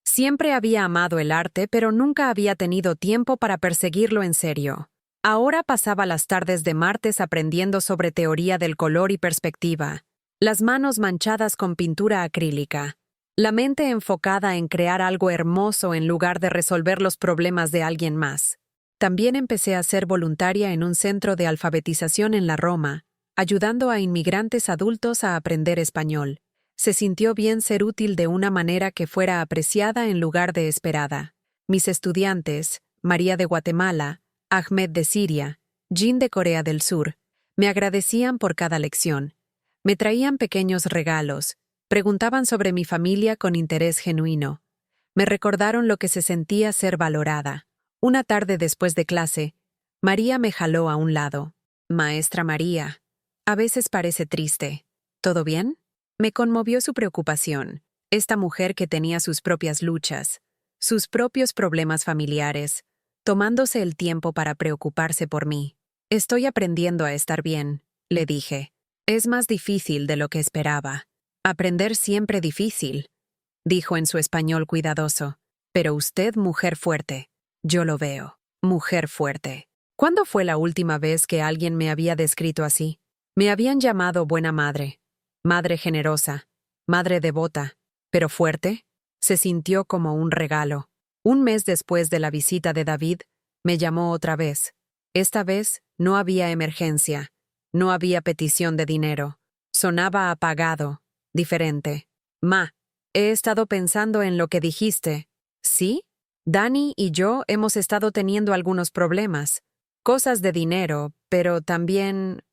Siempre había amado el arte, pero nunca había tenido tiempo para perseguirlo en serio. Ahora pasaba las tardes de martes aprendiendo sobre teoría del color y perspectiva, las manos manchadas con pintura acrílica, la mente enfocada en crear algo hermoso en lugar de resolver los problemas de alguien más. También empecé a ser voluntaria en un centro de alfabetización en la Roma, ayudando a inmigrantes adultos a aprender español. Se sintió bien ser útil de una manera que fuera apreciada en lugar de esperada. Mis estudiantes, María de Guatemala, Ahmed de Siria, Jin de Corea del Sur, me agradecían por cada lección. Me traían pequeños regalos, preguntaban sobre mi familia con interés genuino. Me recordaron lo que se sentía ser valorada. Una tarde después de clase, María me jaló a un lado. Maestra María, a veces parece triste. ¿Todo bien? Me conmovió su preocupación. Esta mujer que tenía sus propias luchas, sus propios problemas familiares, tomándose el tiempo para preocuparse por mí. Estoy aprendiendo a estar bien, le dije. Es más difícil de lo que esperaba. Aprender siempre difícil, dijo en su español cuidadoso. Pero usted, mujer fuerte. Yo lo veo. Mujer fuerte. ¿Cuándo fue la última vez que alguien me había descrito así? Me habían llamado buena madre, madre generosa, madre devota, pero fuerte. Se sintió como un regalo. Un mes después de la visita de David, me llamó otra vez. Esta vez no había emergencia, no había petición de dinero. Sonaba apagado, diferente. Ma, he estado pensando en lo que dijiste. ¿Sí? Dani y yo hemos estado teniendo algunos problemas. Cosas de dinero, pero también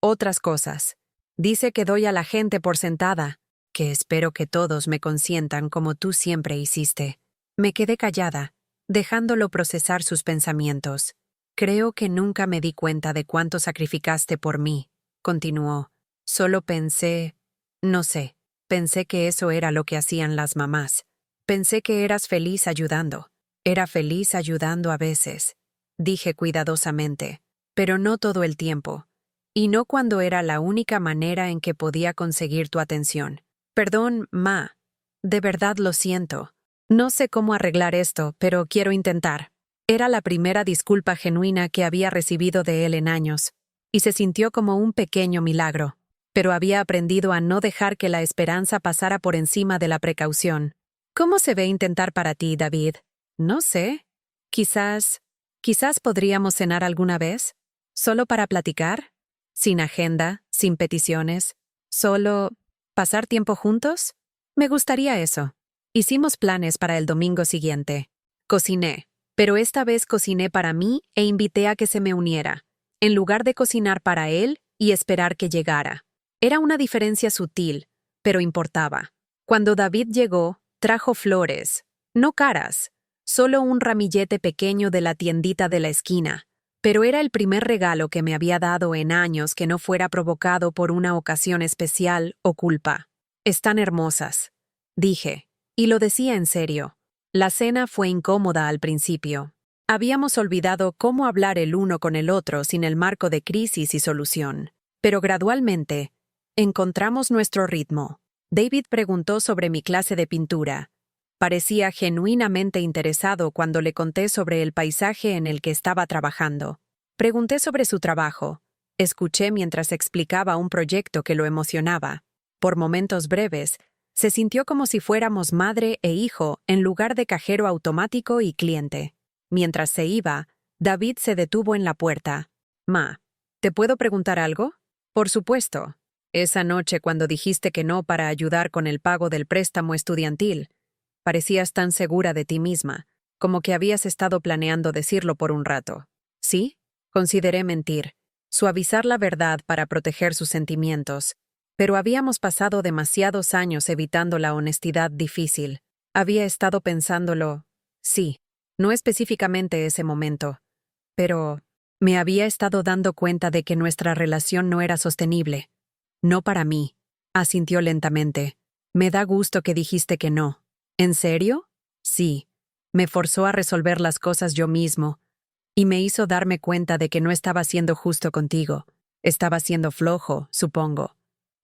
otras cosas. Dice que doy a la gente por sentada, que espero que todos me consientan como tú siempre hiciste. Me quedé callada, dejándolo procesar sus pensamientos. Creo que nunca me di cuenta de cuánto sacrificaste por mí, continuó. Solo pensé, no sé, pensé que eso era lo que hacían las mamás. Pensé que eras feliz ayudando. Era feliz ayudando a veces, dije cuidadosamente, pero no todo el tiempo. Y no cuando era la única manera en que podía conseguir tu atención. Perdón, ma. De verdad lo siento. No sé cómo arreglar esto, pero quiero intentar. Era la primera disculpa genuina que había recibido de él en años, y se sintió como un pequeño milagro. Pero había aprendido a no dejar que la esperanza pasara por encima de la precaución. ¿Cómo se ve intentar para ti, David? No sé. Quizás podríamos cenar alguna vez, solo para platicar. Sin agenda, sin peticiones, solo pasar tiempo juntos. Me gustaría eso. Hicimos planes para el domingo siguiente. Cociné, pero esta vez cociné para mí e invité a que se me uniera, en lugar de cocinar para él y esperar que llegara. Era una diferencia sutil, pero importaba. Cuando David llegó, trajo flores, no caras, solo un ramillete pequeño de la tiendita de la esquina. Pero era el primer regalo que me había dado en años que no fuera provocado por una ocasión especial o culpa. Están hermosas, dije, y lo decía en serio. La cena fue incómoda al principio. Habíamos olvidado cómo hablar el uno con el otro sin el marco de crisis y solución. Pero gradualmente, encontramos nuestro ritmo. David preguntó sobre mi clase de pintura. Parecía genuinamente interesado cuando le conté sobre el paisaje en el que estaba trabajando. Pregunté sobre su trabajo. Escuché mientras explicaba un proyecto que lo emocionaba. Por momentos breves, se sintió como si fuéramos madre e hijo en lugar de cajero automático y cliente. Mientras se iba, David se detuvo en la puerta. Ma, ¿te puedo preguntar algo? Por supuesto. Esa noche cuando dijiste que no para ayudar con el pago del préstamo estudiantil, Parecías tan segura de ti misma, como que habías estado planeando decirlo por un rato. ¿Sí? Consideré mentir, suavizar la verdad para proteger sus sentimientos, pero habíamos pasado demasiados años evitando la honestidad difícil. Había estado pensándolo, sí, no específicamente ese momento, pero me había estado dando cuenta de que nuestra relación no era sostenible. No para mí, asintió lentamente. Me da gusto que dijiste que no. ¿En serio? Sí. Me forzó a resolver las cosas yo mismo, y me hizo darme cuenta de que no estaba siendo justo contigo. Estaba siendo flojo, supongo.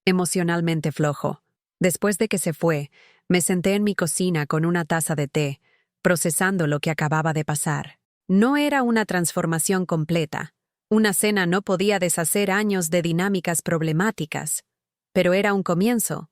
Emocionalmente flojo. Después de que se fue, me senté en mi cocina con una taza de té, procesando lo que acababa de pasar. No era una transformación completa. Una cena no podía deshacer años de dinámicas problemáticas, pero era un comienzo,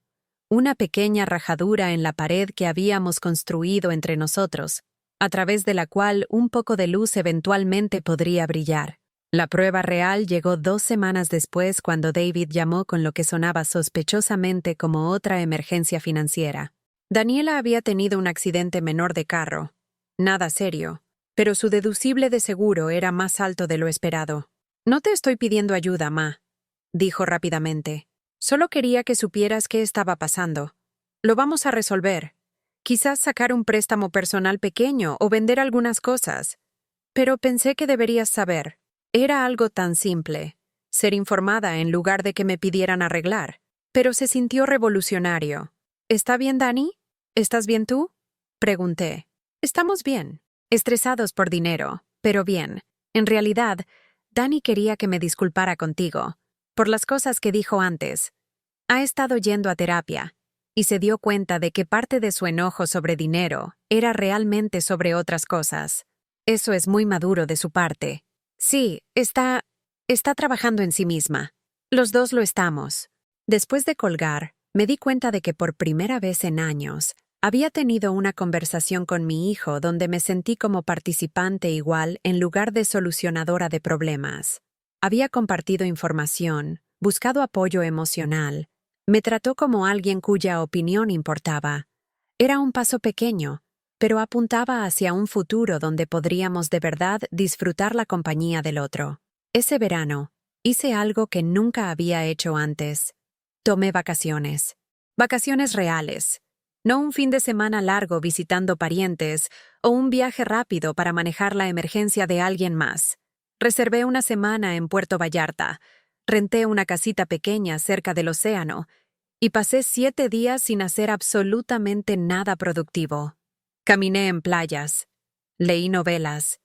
una pequeña rajadura en la pared que habíamos construido entre nosotros, a través de la cual un poco de luz eventualmente podría brillar. La prueba real llegó 2 semanas después cuando David llamó con lo que sonaba sospechosamente como otra emergencia financiera. Daniela había tenido un accidente menor de carro. Nada serio, pero su deducible de seguro era más alto de lo esperado. «No te estoy pidiendo ayuda, Ma», dijo rápidamente. «Solo quería que supieras qué estaba pasando. Lo vamos a resolver. Quizás sacar un préstamo personal pequeño o vender algunas cosas. Pero pensé que deberías saber. Era algo tan simple. Ser informada en lugar de que me pidieran arreglar. Pero se sintió revolucionario. ¿Está bien, Dani? ¿Estás bien tú?», pregunté. «Estamos bien. Estresados por dinero, pero bien. En realidad, Dani quería que me disculpara contigo, por las cosas que dijo antes. Ha estado yendo a terapia, y se dio cuenta de que parte de su enojo sobre dinero era realmente sobre otras cosas. Eso es muy maduro de su parte. Sí, está trabajando en sí misma. Los dos lo estamos». Después de colgar, me di cuenta de que por primera vez en años había tenido una conversación con mi hijo donde me sentí como participante igual en lugar de solucionadora de problemas. Había compartido información, buscado apoyo emocional. Me trató como alguien cuya opinión importaba. Era un paso pequeño, pero apuntaba hacia un futuro donde podríamos de verdad disfrutar la compañía del otro. Ese verano, hice algo que nunca había hecho antes. Tomé vacaciones. Vacaciones reales. No un fin de semana largo visitando parientes o un viaje rápido para manejar la emergencia de alguien más. Reservé una semana en Puerto Vallarta, renté una casita pequeña cerca del océano y pasé 7 días sin hacer absolutamente nada productivo. Caminé en playas, leí novelas,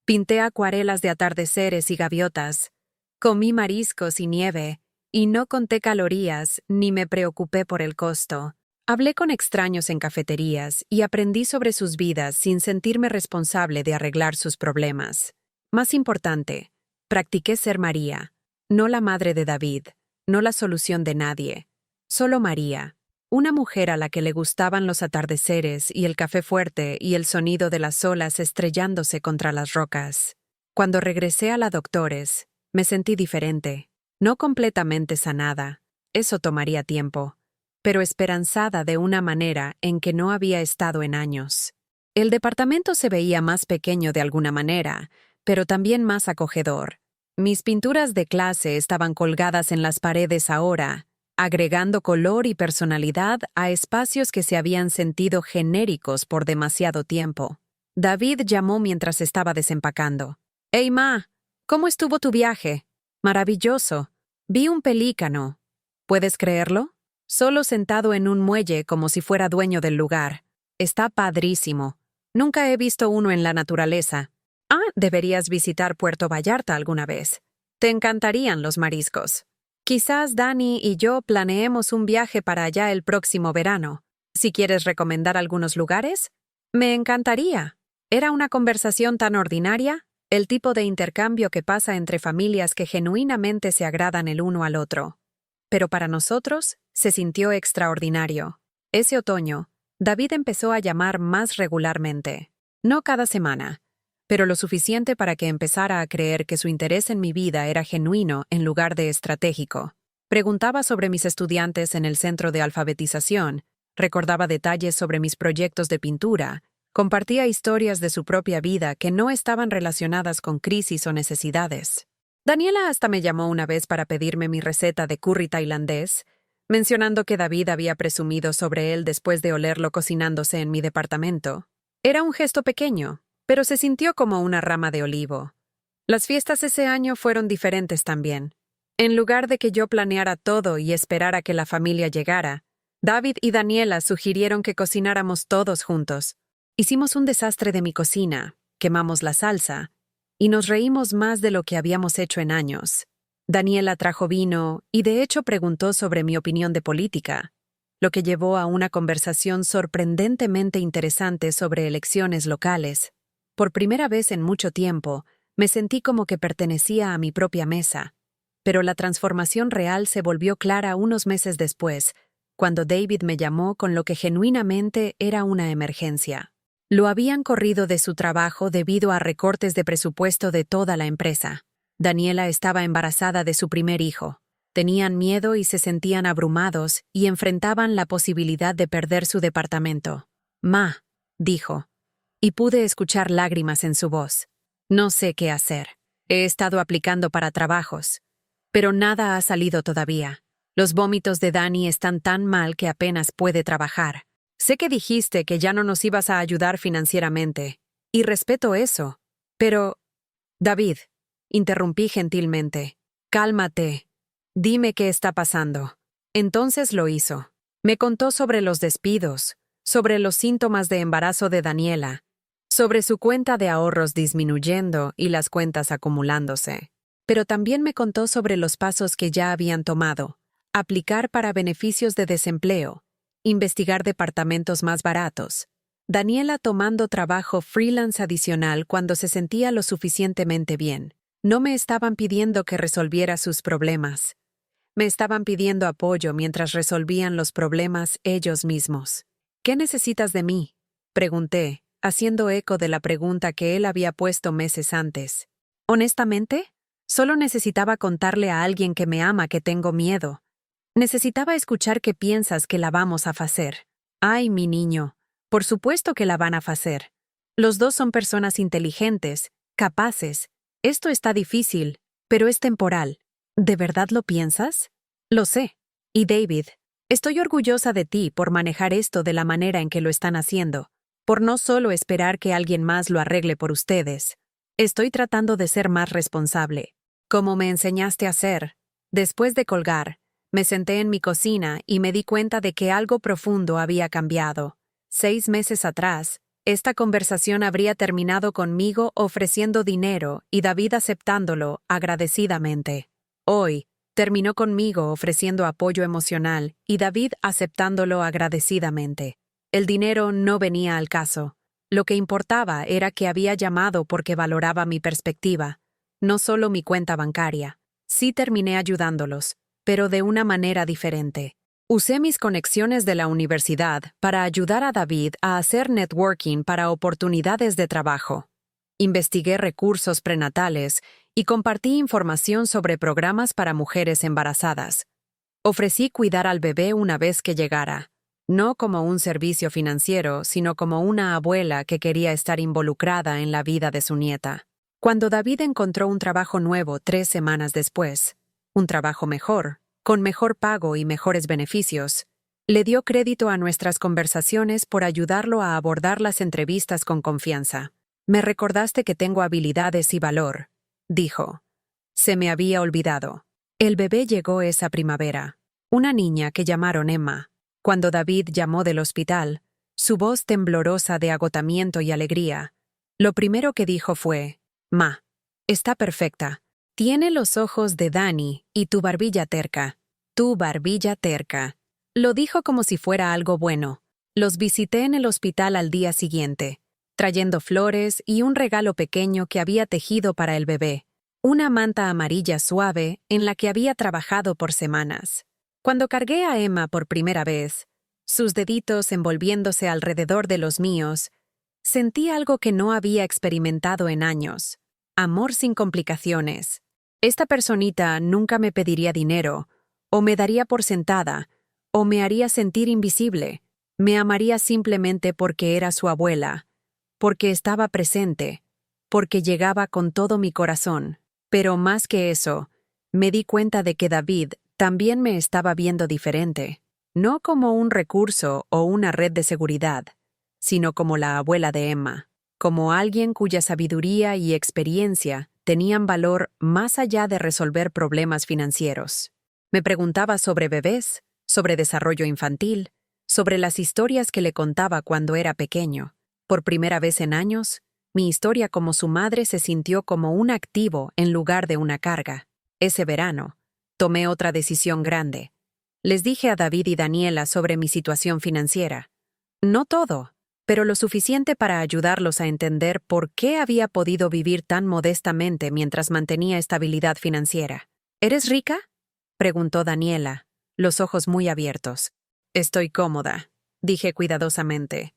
pinté acuarelas de atardeceres y gaviotas, comí mariscos y nieve, y no conté calorías ni me preocupé por el costo. Hablé con extraños en cafeterías y aprendí sobre sus vidas sin sentirme responsable de arreglar sus problemas. Más importante, practiqué ser María, no la madre de David, no la solución de nadie, solo María, una mujer a la que le gustaban los atardeceres y el café fuerte y el sonido de las olas estrellándose contra las rocas. Cuando regresé a la doctores, me sentí diferente, no completamente sanada, eso tomaría tiempo, pero esperanzada de una manera en que no había estado en años. El departamento se veía más pequeño de alguna manera, pero también más acogedor. Mis pinturas de clase estaban colgadas en las paredes ahora, agregando color y personalidad a espacios que se habían sentido genéricos por demasiado tiempo. David llamó mientras estaba desempacando. «Hey, Ma, ¿cómo estuvo tu viaje?» «Maravilloso. Vi un pelícano. ¿Puedes creerlo? Solo sentado en un muelle como si fuera dueño del lugar. Está padrísimo. Nunca he visto uno en la naturaleza. Deberías visitar Puerto Vallarta alguna vez. Te encantarían los mariscos. Quizás Dani y yo planeemos un viaje para allá el próximo verano. Si quieres recomendar algunos lugares, me encantaría». Era una conversación tan ordinaria, el tipo de intercambio que pasa entre familias que genuinamente se agradan el uno al otro. Pero para nosotros, se sintió extraordinario. Ese otoño, David empezó a llamar más regularmente. No cada semana, pero lo suficiente para que empezara a creer que su interés en mi vida era genuino en lugar de estratégico. Preguntaba sobre mis estudiantes en el centro de alfabetización, recordaba detalles sobre mis proyectos de pintura, compartía historias de su propia vida que no estaban relacionadas con crisis o necesidades. Daniela hasta me llamó una vez para pedirme mi receta de curry tailandés, mencionando que David había presumido sobre él después de olerlo cocinándose en mi departamento. Era un gesto pequeño, pero se sintió como una rama de olivo. Las fiestas ese año fueron diferentes también. En lugar de que yo planeara todo y esperara que la familia llegara, David y Daniela sugirieron que cocináramos todos juntos. Hicimos un desastre de mi cocina, quemamos la salsa, y nos reímos más de lo que habíamos hecho en años. Daniela trajo vino y de hecho preguntó sobre mi opinión de política, lo que llevó a una conversación sorprendentemente interesante sobre elecciones locales. Por primera vez en mucho tiempo, me sentí como que pertenecía a mi propia mesa, pero la transformación real se volvió clara unos meses después, cuando David me llamó con lo que genuinamente era una emergencia. Lo habían corrido de su trabajo debido a recortes de presupuesto de toda la empresa. Daniela estaba embarazada de su primer hijo. Tenían miedo y se sentían abrumados y enfrentaban la posibilidad de perder su departamento. «Ma», dijo, y pude escuchar lágrimas en su voz. «No sé qué hacer. He estado aplicando para trabajos, pero nada ha salido todavía. Los vómitos de Dani están tan mal que apenas puede trabajar. Sé que dijiste que ya no nos ibas a ayudar financieramente, y respeto eso, pero... David, interrumpí gentilmente. Cálmate. Dime qué está pasando. Entonces lo hizo. Me contó sobre los despidos, sobre los síntomas de embarazo de Daniela, sobre su cuenta de ahorros disminuyendo y las cuentas acumulándose. Pero también me contó sobre los pasos que ya habían tomado: aplicar para beneficios de desempleo, investigar departamentos más baratos, Daniela tomando trabajo freelance adicional cuando se sentía lo suficientemente bien. No me estaban pidiendo que resolviera sus problemas. Me estaban pidiendo apoyo mientras resolvían los problemas ellos mismos. «¿Qué necesitas de mí?», pregunté, haciendo eco de la pregunta que él había puesto meses antes. Honestamente, solo necesitaba contarle a alguien que me ama que tengo miedo. Necesitaba escuchar que piensas que la vamos a hacer. Ay, mi niño, por supuesto que la van a hacer. Los dos son personas inteligentes, capaces. Esto está difícil, pero es temporal. ¿De verdad lo piensas? Lo sé. Y David, estoy orgullosa de ti por manejar esto de la manera en que lo están haciendo, por no solo esperar que alguien más lo arregle por ustedes. Estoy tratando de ser más responsable, como me enseñaste a hacer. Después de colgar, me senté en mi cocina y me di cuenta de que algo profundo había cambiado. 6 meses atrás, esta conversación habría terminado conmigo ofreciendo dinero y David aceptándolo agradecidamente. Hoy, terminó conmigo ofreciendo apoyo emocional y David aceptándolo agradecidamente. El dinero no venía al caso. Lo que importaba era que había llamado porque valoraba mi perspectiva, no solo mi cuenta bancaria. Sí terminé ayudándolos, pero de una manera diferente. Usé mis conexiones de la universidad para ayudar a David a hacer networking para oportunidades de trabajo. Investigué recursos prenatales y compartí información sobre programas para mujeres embarazadas. Ofrecí cuidar al bebé una vez que llegara, no como un servicio financiero, sino como una abuela que quería estar involucrada en la vida de su nieta. Cuando David encontró un trabajo nuevo 3 semanas después, un trabajo mejor, con mejor pago y mejores beneficios, le dio crédito a nuestras conversaciones por ayudarlo a abordar las entrevistas con confianza. «Me recordaste que tengo habilidades y valor», dijo. Se me había olvidado. El bebé llegó esa primavera, una niña que llamaron Emma. Cuando David llamó del hospital, su voz temblorosa de agotamiento y alegría, lo primero que dijo fue: «Ma, está perfecta. Tiene los ojos de Dani y tu barbilla terca». «Tu barbilla terca». Lo dijo como si fuera algo bueno. Los visité en el hospital al día siguiente, trayendo flores y un regalo pequeño que había tejido para el bebé, una manta amarilla suave en la que había trabajado por semanas. Cuando cargué a Emma por primera vez, sus deditos envolviéndose alrededor de los míos, sentí algo que no había experimentado en años: amor sin complicaciones. Esta personita nunca me pediría dinero, o me daría por sentada, o me haría sentir invisible. Me amaría simplemente porque era su abuela, porque estaba presente, porque llegaba con todo mi corazón. Pero más que eso, me di cuenta de que David también me estaba viendo diferente, no como un recurso o una red de seguridad, sino como la abuela de Emma, como alguien cuya sabiduría y experiencia tenían valor más allá de resolver problemas financieros. Me preguntaba sobre bebés, sobre desarrollo infantil, sobre las historias que le contaba cuando era pequeño. Por primera vez en años, mi historia como su madre se sintió como un activo en lugar de una carga. Ese verano, tomé otra decisión grande. Les dije a David y Daniela sobre mi situación financiera. No todo, pero lo suficiente para ayudarlos a entender por qué había podido vivir tan modestamente mientras mantenía estabilidad financiera. ¿Eres rica?, preguntó Daniela, los ojos muy abiertos. Estoy cómoda, dije cuidadosamente.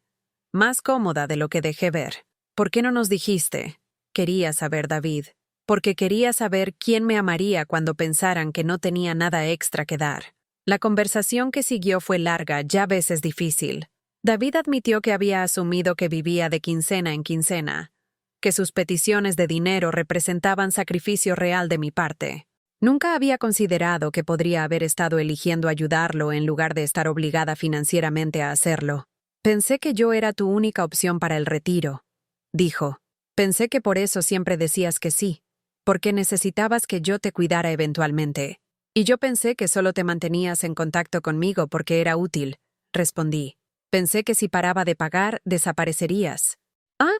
Más cómoda de lo que dejé ver. ¿Por qué no nos dijiste? Quería saber, David. Porque quería saber quién me amaría cuando pensaran que no tenía nada extra que dar. La conversación que siguió fue larga, ya a veces difícil. David admitió que había asumido que vivía de quincena en quincena, que sus peticiones de dinero representaban sacrificio real de mi parte. Nunca había considerado que podría haber estado eligiendo ayudarlo en lugar de estar obligada financieramente a hacerlo. Pensé que yo era tu única opción para el retiro, dijo. Pensé que por eso siempre decías que sí, porque necesitabas que yo te cuidara eventualmente. Y yo pensé que solo te mantenías en contacto conmigo porque era útil, respondí. Pensé que si paraba de pagar, desaparecerías. Ah,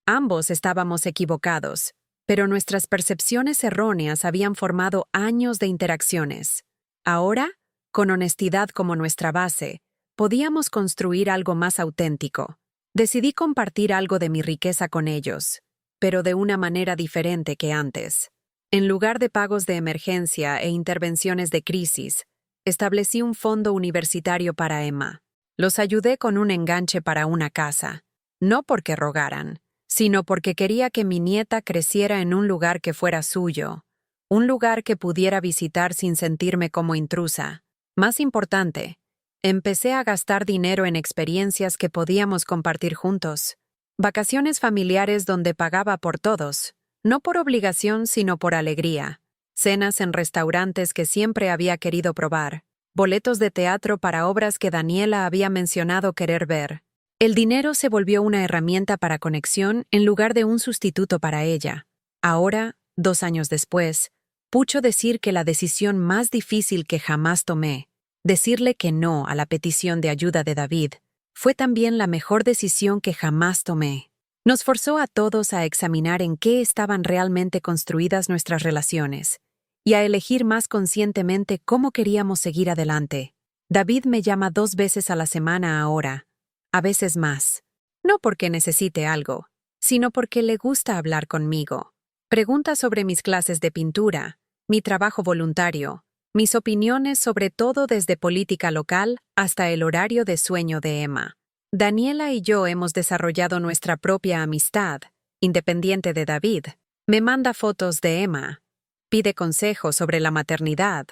ambos estábamos equivocados, pero nuestras percepciones erróneas habían formado años de interacciones. Ahora, con honestidad como nuestra base, podíamos construir algo más auténtico. Decidí compartir algo de mi riqueza con ellos, pero de una manera diferente que antes. En lugar de pagos de emergencia e intervenciones de crisis, establecí un fondo universitario para Emma. Los ayudé con un enganche para una casa, no porque rogaran, sino porque quería que mi nieta creciera en un lugar que fuera suyo, un lugar que pudiera visitar sin sentirme como intrusa. Más importante, empecé a gastar dinero en experiencias que podíamos compartir juntos. Vacaciones familiares donde pagaba por todos, no por obligación sino por alegría. Cenas en restaurantes que siempre había querido probar. Boletos de teatro para obras que Daniela había mencionado querer ver. El dinero se volvió una herramienta para conexión en lugar de un sustituto para ella. Ahora, 2 años después, puedo decir que la decisión más difícil que jamás tomé, decirle que no a la petición de ayuda de David, fue también la mejor decisión que jamás tomé. Nos forzó a todos a examinar en qué estaban realmente construidas nuestras relaciones y a elegir más conscientemente cómo queríamos seguir adelante. David me llama 2 veces a la semana ahora, a veces más. No porque necesite algo, sino porque le gusta hablar conmigo. Pregunta sobre mis clases de pintura, mi trabajo voluntario, mis opiniones sobre todo desde política local hasta el horario de sueño de Emma. Daniela y yo hemos desarrollado nuestra propia amistad, independiente de David. Me manda fotos de Emma, pide consejos sobre la maternidad,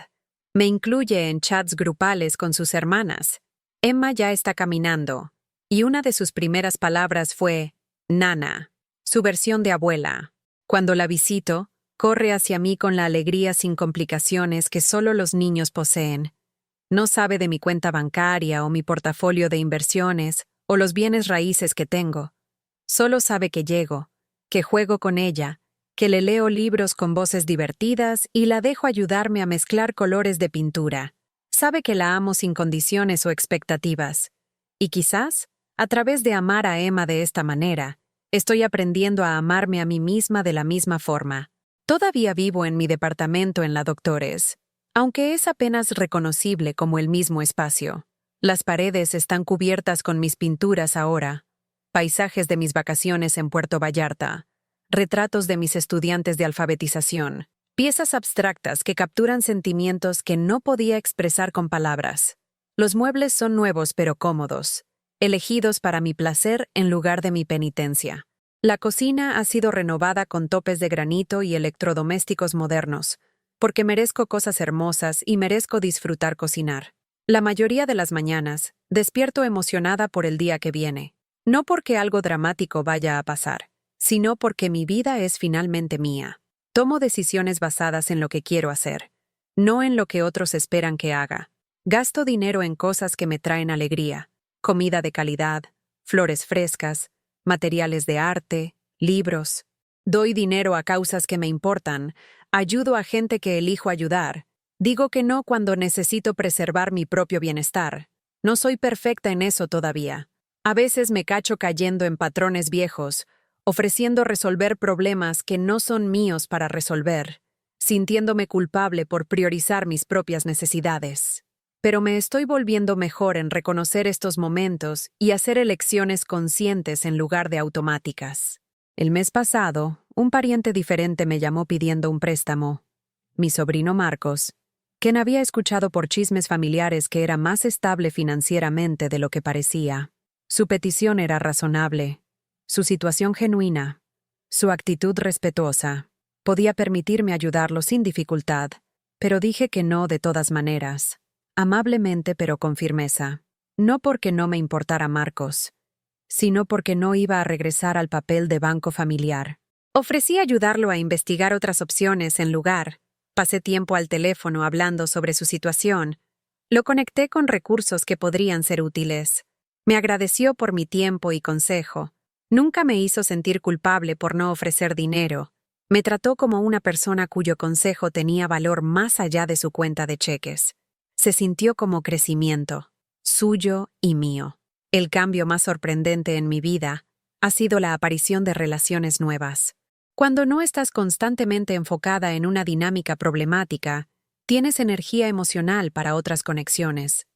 me incluye en chats grupales con sus hermanas. Emma ya está caminando, y una de sus primeras palabras fue «nana», su versión de abuela. Cuando la visito, corre hacia mí con la alegría sin complicaciones que solo los niños poseen. No sabe de mi cuenta bancaria o mi portafolio de inversiones o los bienes raíces que tengo. Solo sabe que llego, que juego con ella, que le leo libros con voces divertidas y la dejo ayudarme a mezclar colores de pintura. Sabe que la amo sin condiciones o expectativas. Y quizás, a través de amar a Emma de esta manera, estoy aprendiendo a amarme a mí misma de la misma forma. Todavía vivo en mi departamento en la Doctores, aunque es apenas reconocible como el mismo espacio. Las paredes están cubiertas con mis pinturas ahora, paisajes de mis vacaciones en Puerto Vallarta, retratos de mis estudiantes de alfabetización, piezas abstractas que capturan sentimientos que no podía expresar con palabras. Los muebles son nuevos pero cómodos, elegidos para mi placer en lugar de mi penitencia. La cocina ha sido renovada con topes de granito y electrodomésticos modernos, porque merezco cosas hermosas y merezco disfrutar cocinar. La mayoría de las mañanas, despierto emocionada por el día que viene. No porque algo dramático vaya a pasar, sino porque mi vida es finalmente mía. Tomo decisiones basadas en lo que quiero hacer, no en lo que otros esperan que haga. Gasto dinero en cosas que me traen alegría, comida de calidad, flores frescas, materiales de arte, libros. Doy dinero a causas que me importan, ayudo a gente que elijo ayudar. Digo que no cuando necesito preservar mi propio bienestar. No soy perfecta en eso todavía. A veces me cacho cayendo en patrones viejos, ofreciendo resolver problemas que no son míos para resolver, sintiéndome culpable por priorizar mis propias necesidades. Pero me estoy volviendo mejor en reconocer estos momentos y hacer elecciones conscientes en lugar de automáticas. El mes pasado, un pariente diferente me llamó pidiendo un préstamo. Mi sobrino Marcos, quien había escuchado por chismes familiares que era más estable financieramente de lo que parecía. Su petición era razonable, su situación genuina, su actitud respetuosa. Podía permitirme ayudarlo sin dificultad, pero dije que no de todas maneras, amablemente pero con firmeza. No porque no me importara Marcos, sino porque no iba a regresar al papel de banco familiar. Ofrecí ayudarlo a investigar otras opciones en lugar. Pasé tiempo al teléfono hablando sobre su situación. Lo conecté con recursos que podrían ser útiles. Me agradeció por mi tiempo y consejo. Nunca me hizo sentir culpable por no ofrecer dinero. Me trató como una persona cuyo consejo tenía valor más allá de su cuenta de cheques. Se sintió como crecimiento, suyo y mío. El cambio más sorprendente en mi vida ha sido la aparición de relaciones nuevas. Cuando no estás constantemente enfocada en una dinámica problemática, tienes energía emocional para otras conexiones.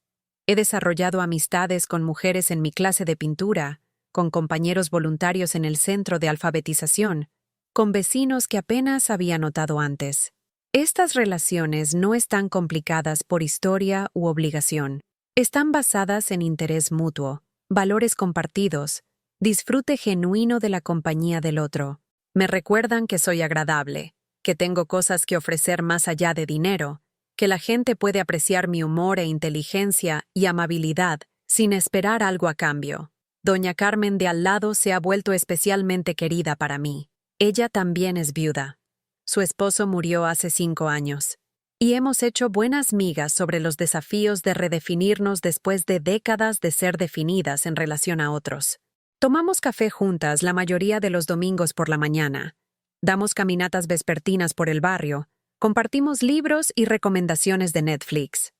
He desarrollado amistades con mujeres en mi clase de pintura, con compañeros voluntarios en el centro de alfabetización, con vecinos que apenas había notado antes. Estas relaciones no están complicadas por historia u obligación. Están basadas en interés mutuo, valores compartidos, disfrute genuino de la compañía del otro. Me recuerdan que soy agradable, que tengo cosas que ofrecer más allá de dinero, que la gente puede apreciar mi humor e inteligencia y amabilidad sin esperar algo a cambio. Doña Carmen de al lado se ha vuelto especialmente querida para mí. Ella también es viuda. Su esposo murió hace 5 años. Y hemos hecho buenas migas sobre los desafíos de redefinirnos después de décadas de ser definidas en relación a otros. Tomamos café juntas la mayoría de los domingos por la mañana. Damos caminatas vespertinas por el barrio. Compartimos libros y recomendaciones de Netflix.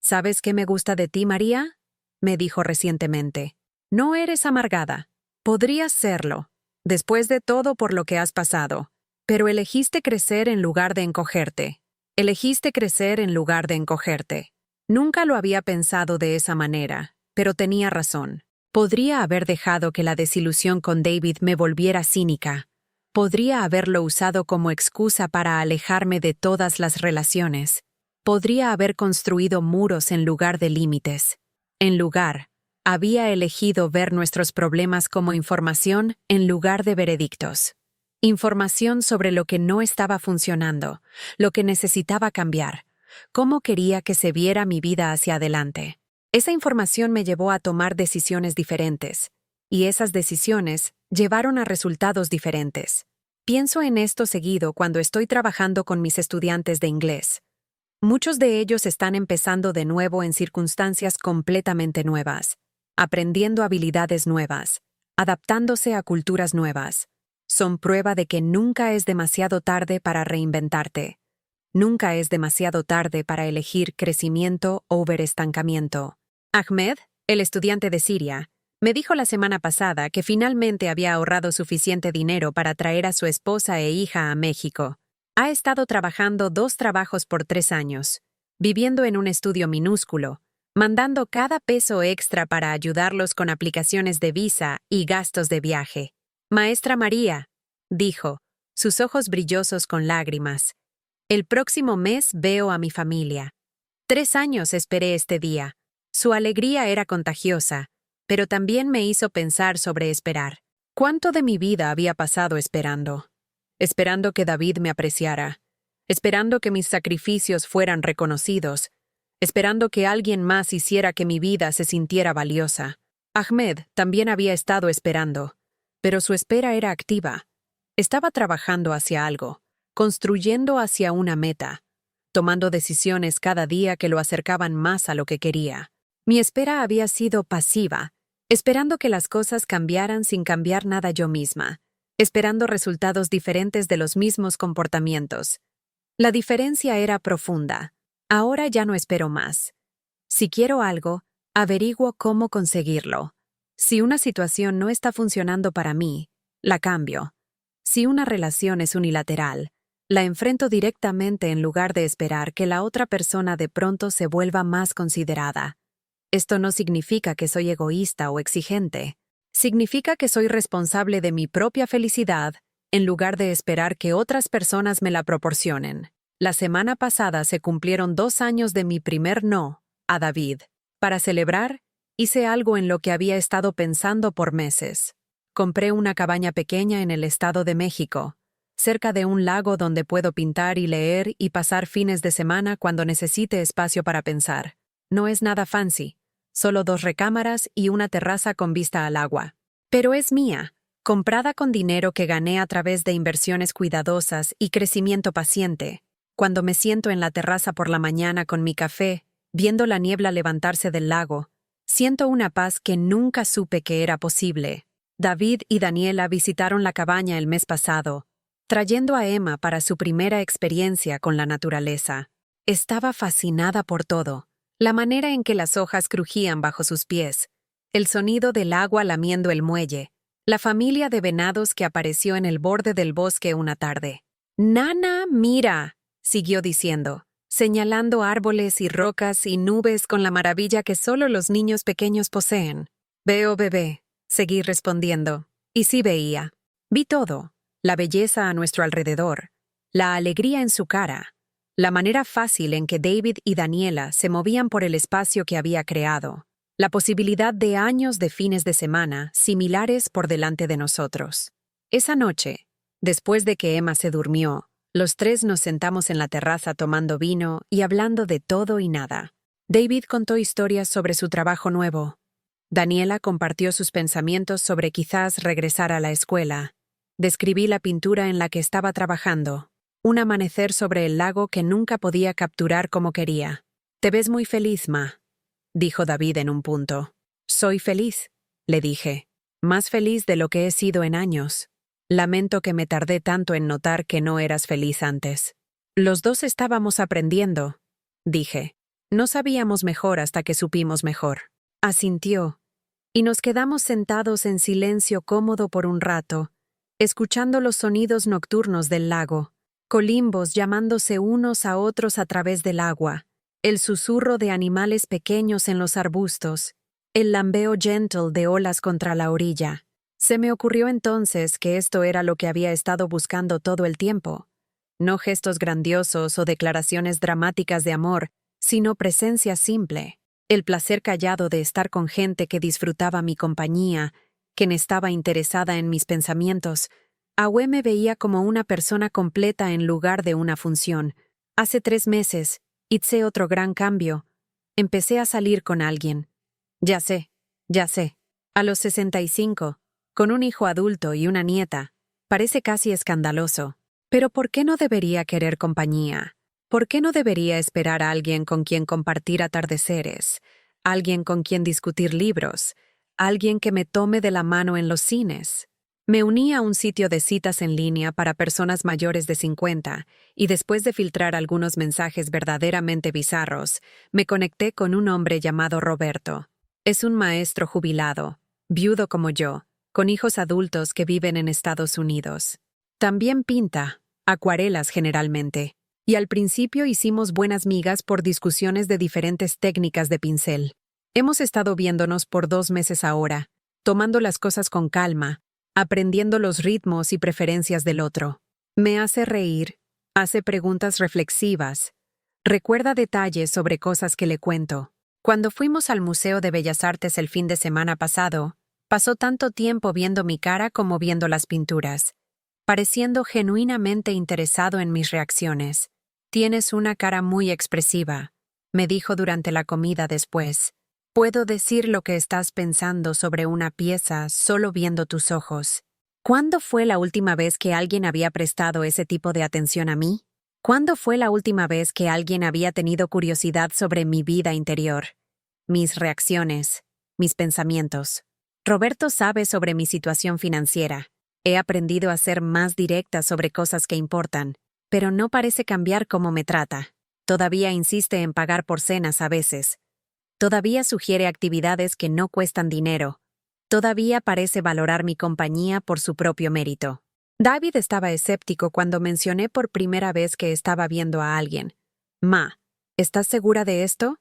¿Sabes qué me gusta de ti, María?, me dijo recientemente. No eres amargada. Podrías serlo, después de todo por lo que has pasado. Pero elegiste crecer en lugar de encogerte. Elegiste crecer en lugar de encogerte. Nunca lo había pensado de esa manera, pero tenía razón. Podría haber dejado que la desilusión con David me volviera cínica. Podría haberlo usado como excusa para alejarme de todas las relaciones. Podría haber construido muros en lugar de límites. En lugar, había elegido ver nuestros problemas como información en lugar de veredictos. Información sobre lo que no estaba funcionando, lo que necesitaba cambiar, cómo quería que se viera mi vida hacia adelante. Esa información me llevó a tomar decisiones diferentes, y esas decisiones llevaron a resultados diferentes. Pienso en esto seguido cuando estoy trabajando con mis estudiantes de inglés. Muchos de ellos están empezando de nuevo en circunstancias completamente nuevas, aprendiendo habilidades nuevas, adaptándose a culturas nuevas. Son prueba de que nunca es demasiado tarde para reinventarte. Nunca es demasiado tarde para elegir crecimiento over estancamiento. Ahmed, el estudiante de Siria, me dijo la semana pasada que finalmente había ahorrado suficiente dinero para traer a su esposa e hija a México. Ha estado trabajando 2 trabajos por 3 años, viviendo en un estudio minúsculo, mandando cada peso extra para ayudarlos con aplicaciones de visa y gastos de viaje. Maestra María, dijo, sus ojos brillosos con lágrimas. El próximo mes veo a mi familia. 3 años esperé este día. Su alegría era contagiosa, pero también me hizo pensar sobre esperar. ¿Cuánto de mi vida había pasado esperando? Esperando que David me apreciara, esperando que mis sacrificios fueran reconocidos, esperando que alguien más hiciera que mi vida se sintiera valiosa. Ahmed también había estado esperando, pero su espera era activa. Estaba trabajando hacia algo, construyendo hacia una meta, tomando decisiones cada día que lo acercaban más a lo que quería. Mi espera había sido pasiva, esperando que las cosas cambiaran sin cambiar nada yo misma, esperando resultados diferentes de los mismos comportamientos. La diferencia era profunda. Ahora ya no espero más. Si quiero algo, averiguo cómo conseguirlo. Si una situación no está funcionando para mí, la cambio. Si una relación es unilateral, la enfrento directamente en lugar de esperar que la otra persona de pronto se vuelva más considerada. Esto no significa que soy egoísta o exigente. Significa que soy responsable de mi propia felicidad en lugar de esperar que otras personas me la proporcionen. La semana pasada se cumplieron 2 años de mi primer no a David. Para celebrar, hice algo en lo que había estado pensando por meses. Compré una cabaña pequeña en el Estado de México, cerca de un lago donde puedo pintar y leer y pasar fines de semana cuando necesite espacio para pensar. No es nada fancy, solo 2 recámaras y una terraza con vista al agua. Pero es mía, comprada con dinero que gané a través de inversiones cuidadosas y crecimiento paciente. Cuando me siento en la terraza por la mañana con mi café, viendo la niebla levantarse del lago, siento una paz que nunca supe que era posible. David y Daniela visitaron la cabaña el mes pasado, trayendo a Emma para su primera experiencia con la naturaleza. Estaba fascinada por todo, la manera en que las hojas crujían bajo sus pies, el sonido del agua lamiendo el muelle, la familia de venados que apareció en el borde del bosque una tarde. «Nana, mira», siguió diciendo, señalando árboles y rocas y nubes con la maravilla que solo los niños pequeños poseen. «Veo, bebé», seguí respondiendo. Y sí veía. Vi todo, la belleza a nuestro alrededor, la alegría en su cara, la manera fácil en que David y Daniela se movían por el espacio que había creado, la posibilidad de años de fines de semana similares por delante de nosotros. Esa noche, después de que Emma se durmió, los 3 nos sentamos en la terraza tomando vino y hablando de todo y nada. David contó historias sobre su trabajo nuevo. Daniela compartió sus pensamientos sobre quizás regresar a la escuela. Describí la pintura en la que estaba trabajando, un amanecer sobre el lago que nunca podía capturar como quería. «Te ves muy feliz, Ma», dijo David en un punto. «Soy feliz», le dije. «Más feliz de lo que he sido en años. Lamento que me tardé tanto en notar que no eras feliz antes». «Los 2 estábamos aprendiendo», dije. «No sabíamos mejor hasta que supimos mejor». Asintió, y nos quedamos sentados en silencio cómodo por un rato, escuchando los sonidos nocturnos del lago, colimbos llamándose unos a otros a través del agua, el susurro de animales pequeños en los arbustos, el lambeo gentle de olas contra la orilla. Se me ocurrió entonces que esto era lo que había estado buscando todo el tiempo. No gestos grandiosos o declaraciones dramáticas de amor, sino presencia simple. El placer callado de estar con gente que disfrutaba mi compañía, quien estaba interesada en mis pensamientos. Awe me veía como una persona completa en lugar de una función. Hace 3 meses, hice otro gran cambio. Empecé a salir con alguien. Ya sé. A los 65, con un hijo adulto y una nieta, parece casi escandaloso. Pero ¿por qué no debería querer compañía? ¿Por qué no debería esperar a alguien con quien compartir atardeceres? ¿Alguien con quien discutir libros? ¿Alguien que me tome de la mano en los cines? Me uní a un sitio de citas en línea para personas mayores de 50 y después de filtrar algunos mensajes verdaderamente bizarros, me conecté con un hombre llamado Roberto. Es un maestro jubilado, viudo como yo, con hijos adultos que viven en Estados Unidos. También pinta, acuarelas generalmente, y al principio hicimos buenas migas por discusiones de diferentes técnicas de pincel. Hemos estado viéndonos por 2 meses ahora, tomando las cosas con calma, aprendiendo los ritmos y preferencias del otro. Me hace reír, hace preguntas reflexivas, recuerda detalles sobre cosas que le cuento. Cuando fuimos al Museo de Bellas Artes el fin de semana pasado, pasó tanto tiempo viendo mi cara como viendo las pinturas, pareciendo genuinamente interesado en mis reacciones. Tienes una cara muy expresiva, me dijo durante la comida después. Puedo decir lo que estás pensando sobre una pieza solo viendo tus ojos. ¿Cuándo fue la última vez que alguien había prestado ese tipo de atención a mí? ¿Cuándo fue la última vez que alguien había tenido curiosidad sobre mi vida interior? Mis reacciones, mis pensamientos. Roberto sabe sobre mi situación financiera. He aprendido a ser más directa sobre cosas que importan, pero no parece cambiar cómo me trata. Todavía insiste en pagar por cenas a veces. Todavía sugiere actividades que no cuestan dinero. Todavía parece valorar mi compañía por su propio mérito. David estaba escéptico cuando mencioné por primera vez que estaba viendo a alguien. Ma, ¿estás segura de esto?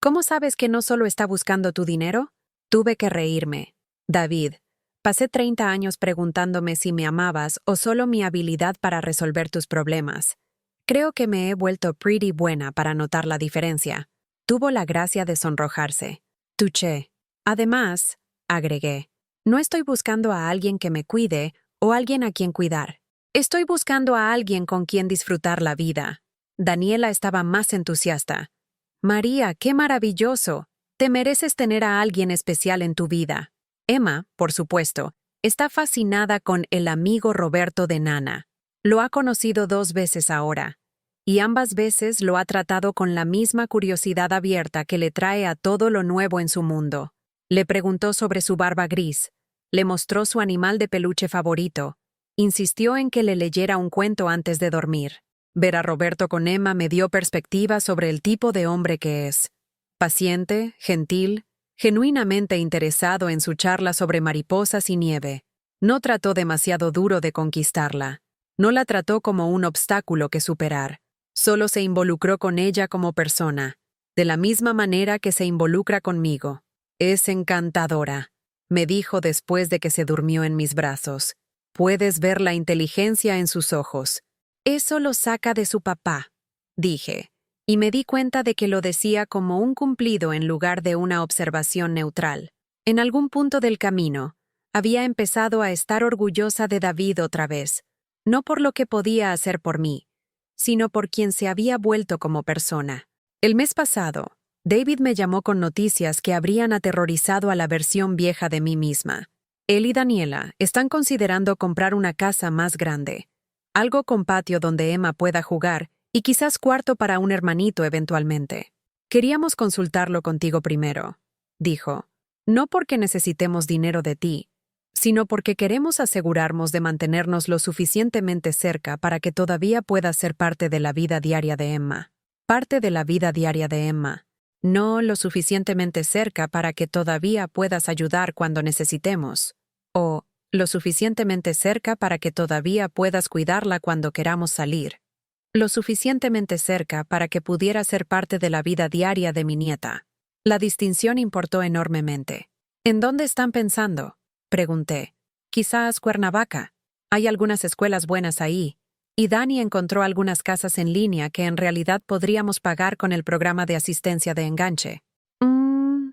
¿Cómo sabes que no solo está buscando tu dinero? Tuve que reírme. David, pasé 30 años preguntándome si me amabas o solo mi habilidad para resolver tus problemas. Creo que me he vuelto pretty buena para notar la diferencia. Tuvo la gracia de sonrojarse. Touché. Además, agregué, no estoy buscando a alguien que me cuide o alguien a quien cuidar. Estoy buscando a alguien con quien disfrutar la vida. Daniela estaba más entusiasta. María, qué maravilloso. Te mereces tener a alguien especial en tu vida. Emma, por supuesto, está fascinada con el amigo Roberto de Nana. Lo ha conocido 2 veces ahora, y ambas veces lo ha tratado con la misma curiosidad abierta que le trae a todo lo nuevo en su mundo. Le preguntó sobre su barba gris, le mostró su animal de peluche favorito, insistió en que le leyera un cuento antes de dormir. Ver a Roberto con Emma me dio perspectiva sobre el tipo de hombre que es. Paciente, gentil, genuinamente interesado en su charla sobre mariposas y nieve. No trató demasiado duro de conquistarla. No la trató como un obstáculo que superar. Solo se involucró con ella como persona, de la misma manera que se involucra conmigo. Es encantadora, me dijo después de que se durmió en mis brazos. Puedes ver la inteligencia en sus ojos. Eso lo saca de su papá, dije, y me di cuenta de que lo decía como un cumplido en lugar de una observación neutral. En algún punto del camino, había empezado a estar orgullosa de David otra vez, no por lo que podía hacer por mí, sino por quien se había vuelto como persona. El mes pasado, David me llamó con noticias que habrían aterrorizado a la versión vieja de mí misma. Él y Daniela están considerando comprar una casa más grande, algo con patio donde Emma pueda jugar y quizás cuarto para un hermanito eventualmente. Queríamos consultarlo contigo primero, dijo. No porque necesitemos dinero de ti, sino porque queremos asegurarnos de mantenernos lo suficientemente cerca para que todavía puedas ser parte de la vida diaria de Emma. Parte de la vida diaria de Emma. No lo suficientemente cerca para que todavía puedas ayudar cuando necesitemos. O lo suficientemente cerca para que todavía puedas cuidarla cuando queramos salir. Lo suficientemente cerca para que pudiera ser parte de la vida diaria de mi nieta. La distinción importó enormemente. ¿En dónde están pensando?, pregunté. Quizás Cuernavaca. Hay algunas escuelas buenas ahí. Y Dani encontró algunas casas en línea que en realidad podríamos pagar con el programa de asistencia de enganche.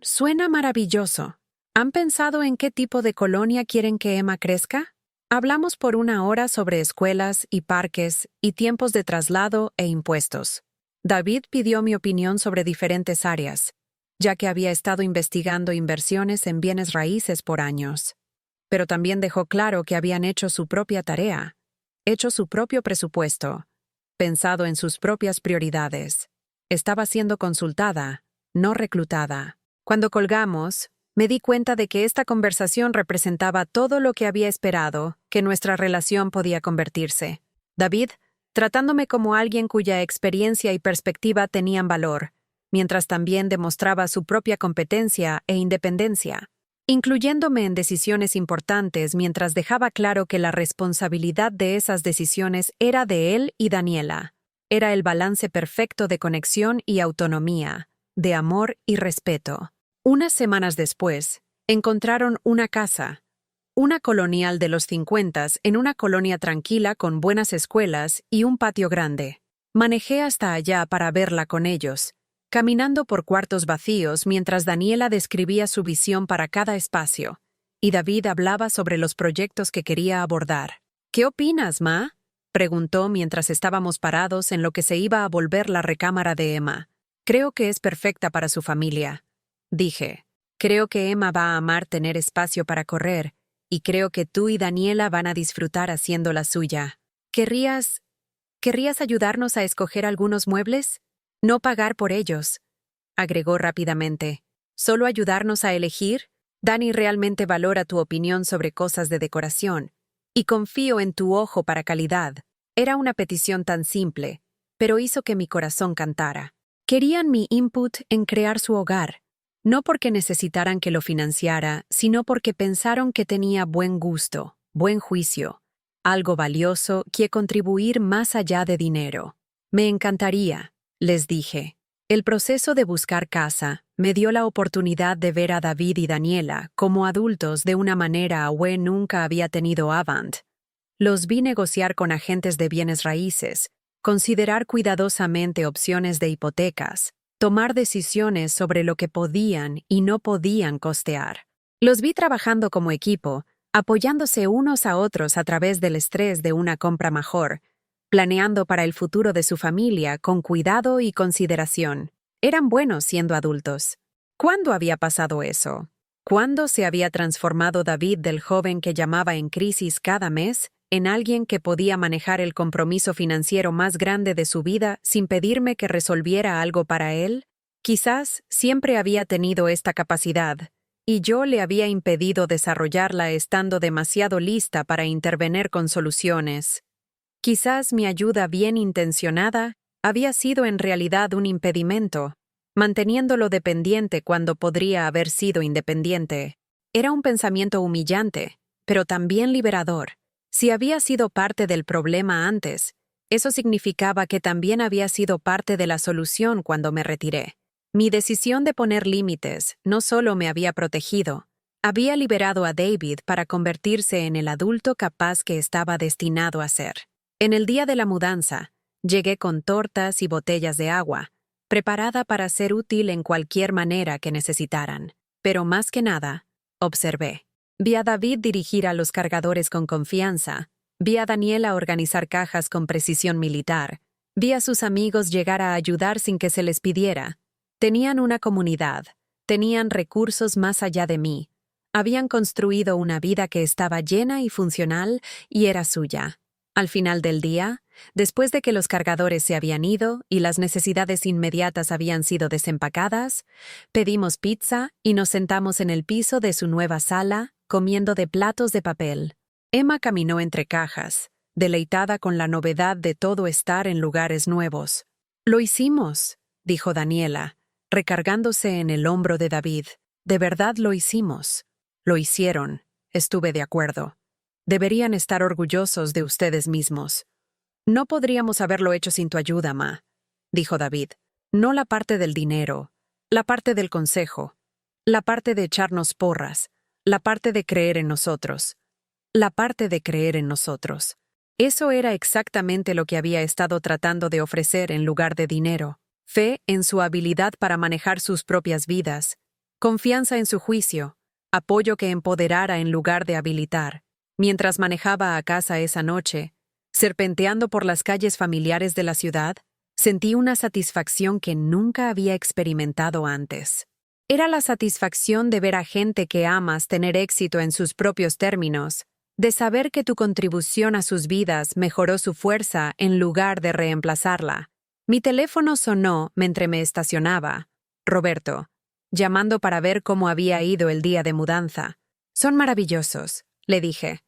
Suena maravilloso. ¿Han pensado en qué tipo de colonia quieren que Emma crezca? Hablamos por 1 hora sobre escuelas y parques y tiempos de traslado e impuestos. David pidió mi opinión sobre diferentes áreas, ya que había estado investigando inversiones en bienes raíces por años. Pero también dejó claro que habían hecho su propia tarea, hecho su propio presupuesto, pensado en sus propias prioridades. Estaba siendo consultada, no reclutada. Cuando colgamos, me di cuenta de que esta conversación representaba todo lo que había esperado que nuestra relación podía convertirse. David, tratándome como alguien cuya experiencia y perspectiva tenían valor, mientras también demostraba su propia competencia e independencia, incluyéndome en decisiones importantes mientras dejaba claro que la responsabilidad de esas decisiones era de él y Daniela. Era el balance perfecto de conexión y autonomía, de amor y respeto. Unas semanas después, encontraron una casa, una colonial de los 50 en una colonia tranquila con buenas escuelas y un patio grande. Manejé hasta allá para verla con ellos, caminando por cuartos vacíos mientras Daniela describía su visión para cada espacio, y David hablaba sobre los proyectos que quería abordar. ¿Qué opinas, Ma?, preguntó mientras estábamos parados en lo que se iba a volver la recámara de Emma. Creo que es perfecta para su familia, dije. Creo que Emma va a amar tener espacio para correr, y creo que tú y Daniela van a disfrutar haciendo la suya. ¿Querrías ayudarnos a escoger algunos muebles? No pagar por ellos, agregó rápidamente. ¿Solo ayudarnos a elegir? Dani realmente valora tu opinión sobre cosas de decoración, y confío en tu ojo para calidad. Era una petición tan simple, pero hizo que mi corazón cantara. Querían mi input en crear su hogar, no porque necesitaran que lo financiara, sino porque pensaron que tenía buen gusto, buen juicio, algo valioso que contribuir más allá de dinero. Me encantaría, les dije. El proceso de buscar casa me dio la oportunidad de ver a David y Daniela como adultos de una manera que nunca había tenido Avant. Los vi negociar con agentes de bienes raíces, considerar cuidadosamente opciones de hipotecas, tomar decisiones sobre lo que podían y no podían costear. Los vi trabajando como equipo, apoyándose unos a otros a través del estrés de una compra mejor, planeando para el futuro de su familia con cuidado y consideración. Eran buenos siendo adultos. ¿Cuándo había pasado eso? ¿Cuándo se había transformado David del joven que llamaba en crisis cada mes en alguien que podía manejar el compromiso financiero más grande de su vida sin pedirme que resolviera algo para él? Quizás siempre había tenido esta capacidad, y yo le había impedido desarrollarla estando demasiado lista para intervenir con soluciones. Quizás mi ayuda bien intencionada había sido en realidad un impedimento, manteniéndolo dependiente cuando podría haber sido independiente. Era un pensamiento humillante, pero también liberador. Si había sido parte del problema antes, eso significaba que también había sido parte de la solución cuando me retiré. Mi decisión de poner límites no solo me había protegido, había liberado a David para convertirse en el adulto capaz que estaba destinado a ser. En el día de la mudanza, llegué con tortas y botellas de agua, preparada para ser útil en cualquier manera que necesitaran. Pero más que nada, observé. Vi a David dirigir a los cargadores con confianza, vi a Daniela organizar cajas con precisión militar, vi a sus amigos llegar a ayudar sin que se les pidiera. Tenían una comunidad, tenían recursos más allá de mí, habían construido una vida que estaba llena y funcional y era suya. Al final del día, después de que los cargadores se habían ido y las necesidades inmediatas habían sido desempacadas, pedimos pizza y nos sentamos en el piso de su nueva sala, comiendo de platos de papel. Emma caminó entre cajas, deleitada con la novedad de todo estar en lugares nuevos. «Lo hicimos», dijo Daniela, recargándose en el hombro de David. «De verdad lo hicimos». «Lo hicieron», estuve de acuerdo. «Deberían estar orgullosos de ustedes mismos». «No podríamos haberlo hecho sin tu ayuda, Ma», dijo David. «No la parte del dinero, la parte del consejo, la parte de echarnos porras, la parte de creer en nosotros. La parte de creer en nosotros». Eso era exactamente lo que había estado tratando de ofrecer en lugar de dinero. Fe en su habilidad para manejar sus propias vidas, confianza en su juicio, apoyo que empoderara en lugar de habilitar. Mientras manejaba a casa esa noche, serpenteando por las calles familiares de la ciudad, sentí una satisfacción que nunca había experimentado antes. Era la satisfacción de ver a gente que amas tener éxito en sus propios términos, de saber que tu contribución a sus vidas mejoró su fuerza en lugar de reemplazarla. Mi teléfono sonó mientras me estacionaba. Roberto, llamando para ver cómo había ido el día de mudanza. «Son maravillosos», le dije.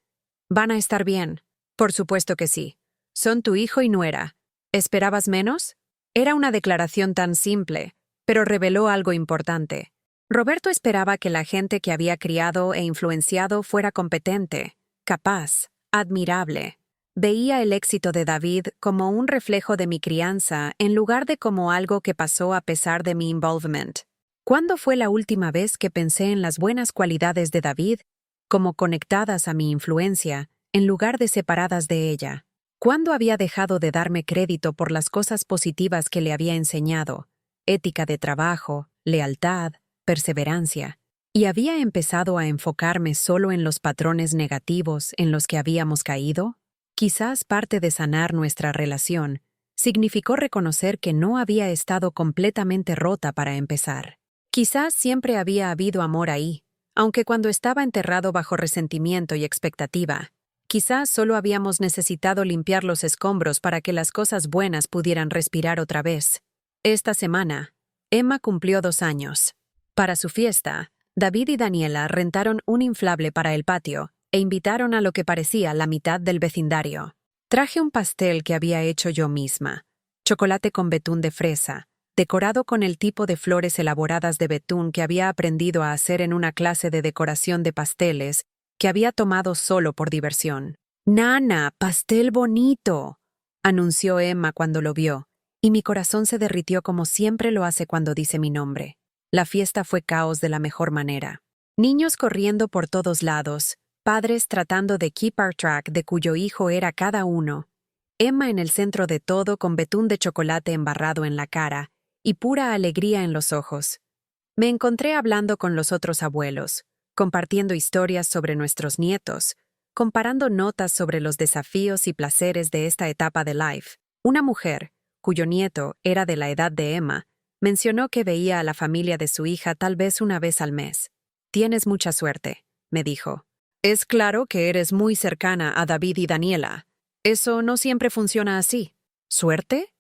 «Van a estar bien». «Por supuesto que sí. Son tu hijo y nuera. ¿Esperabas menos?» Era una declaración tan simple, pero reveló algo importante. Roberto esperaba que la gente que había criado e influenciado fuera competente, capaz, admirable. Veía el éxito de David como un reflejo de mi crianza en lugar de como algo que pasó a pesar de mi involvement. ¿Cuándo fue la última vez que pensé en las buenas cualidades de David como conectadas a mi influencia, en lugar de separadas de ella? ¿Cuándo había dejado de darme crédito por las cosas positivas que le había enseñado? Ética de trabajo, lealtad, perseverancia. Y había empezado a enfocarme solo en los patrones negativos en los que habíamos caído. Quizás parte de sanar nuestra relación Significó reconocer que no había estado completamente rota para empezar. Quizás siempre había habido amor ahí, aunque cuando estaba enterrado bajo resentimiento y expectativa. Quizás solo habíamos necesitado limpiar los escombros para que las cosas buenas pudieran respirar otra vez. Esta semana, Emma cumplió 2 años. Para su fiesta, David y Daniela rentaron un inflable para el patio e invitaron a lo que parecía la mitad del vecindario. Traje un pastel que había hecho yo misma, chocolate con betún de fresa, decorado con el tipo de flores elaboradas de betún que había aprendido a hacer en una clase de decoración de pasteles que había tomado solo por diversión. «Nana, pastel bonito», anunció Emma cuando lo vio, y mi corazón se derritió como siempre lo hace cuando dice mi nombre. La fiesta fue caos de la mejor manera. Niños corriendo por todos lados, padres tratando de keep our track de cuyo hijo era cada uno. Emma en el centro de todo con betún de chocolate embarrado en la cara y pura alegría en los ojos. Me encontré hablando con los otros abuelos, compartiendo historias sobre nuestros nietos, comparando notas sobre los desafíos y placeres de esta etapa de life. Una mujer, cuyo nieto era de la edad de Emma, mencionó que veía a la familia de su hija tal vez una vez al mes. «Tienes mucha suerte», me dijo. «Es claro que eres muy cercana a David y Daniela. Eso no siempre funciona así». ¿Suerte?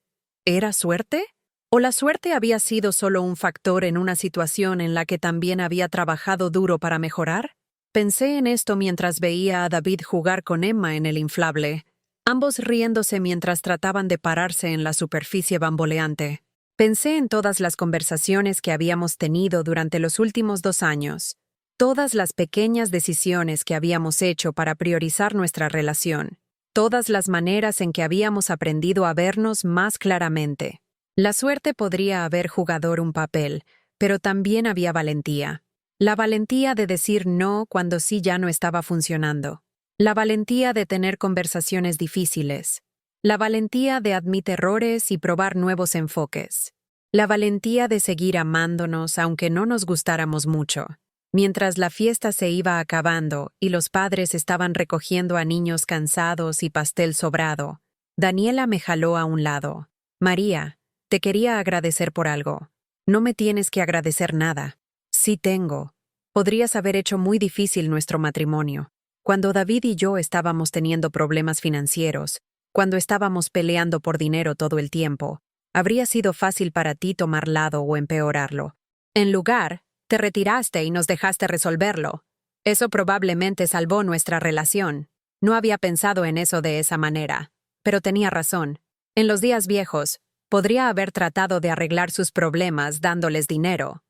¿Era suerte? ¿O la suerte había sido solo un factor en una situación en la que también había trabajado duro para mejorar? Pensé en esto mientras veía a David jugar con Emma en el inflable, ambos riéndose mientras trataban de pararse en la superficie bamboleante. Pensé en todas las conversaciones que habíamos tenido durante los últimos 2 años, todas las pequeñas decisiones que habíamos hecho para priorizar nuestra relación, todas las maneras en que habíamos aprendido a vernos más claramente. La suerte podría haber jugado un papel, pero también había valentía. La valentía de decir no cuando sí ya no estaba funcionando. La valentía de tener conversaciones difíciles. La valentía de admitir errores y probar nuevos enfoques. La valentía de seguir amándonos aunque no nos gustáramos mucho. Mientras la fiesta se iba acabando y los padres estaban recogiendo a niños cansados y pastel sobrado, Daniela me jaló a un lado. «María, te quería agradecer por algo». «No me tienes que agradecer nada». «Sí tengo. Podrías haber hecho muy difícil nuestro matrimonio. Cuando David y yo estábamos teniendo problemas financieros, cuando estábamos peleando por dinero todo el tiempo, habría sido fácil para ti tomar lado o empeorarlo. En lugar, te retiraste y nos dejaste resolverlo. Eso probablemente salvó nuestra relación». No había pensado en eso de esa manera, pero tenía razón. En los días viejos, podría haber tratado de arreglar sus problemas dándoles dinero,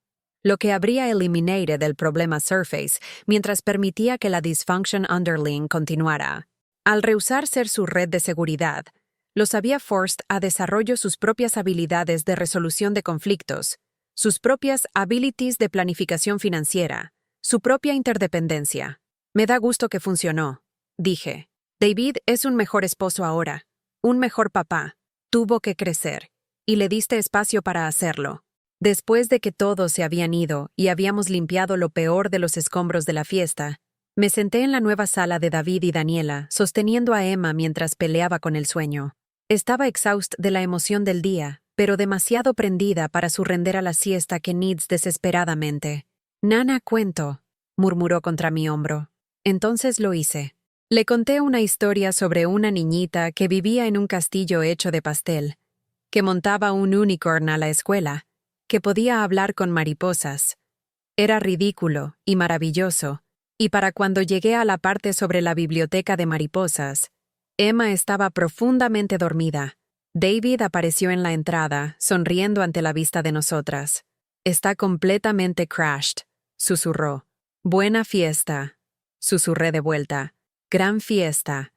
lo que habría eliminado el problema surface mientras permitía que la dysfunction underlying continuara. Al rehusar ser su red de seguridad, los había forced a desarrollo sus propias habilidades de resolución de conflictos, sus propias abilities de planificación financiera, su propia interdependencia. «Me da gusto que funcionó», dije. «David es un mejor esposo ahora, un mejor papá. Tuvo que crecer, y le diste espacio para hacerlo». Después de que todos se habían ido y habíamos limpiado lo peor de los escombros de la fiesta, me senté en la nueva sala de David y Daniela, sosteniendo a Emma mientras peleaba con el sueño. Estaba exhausta de la emoción del día, pero demasiado prendida para surrender a la siesta que needs desesperadamente. «Nana, cuento», murmuró contra mi hombro. Entonces lo hice. Le conté una historia sobre una niñita que vivía en un castillo hecho de pastel, que montaba un unicorn a la escuela, que podía hablar con mariposas. Era ridículo y maravilloso, y para cuando llegué a la parte sobre la biblioteca de mariposas, Emma estaba profundamente dormida. David apareció en la entrada, sonriendo ante la vista de nosotras. «Está completamente crashed», susurró. «Buena fiesta», susurré de vuelta. «Gran fiesta.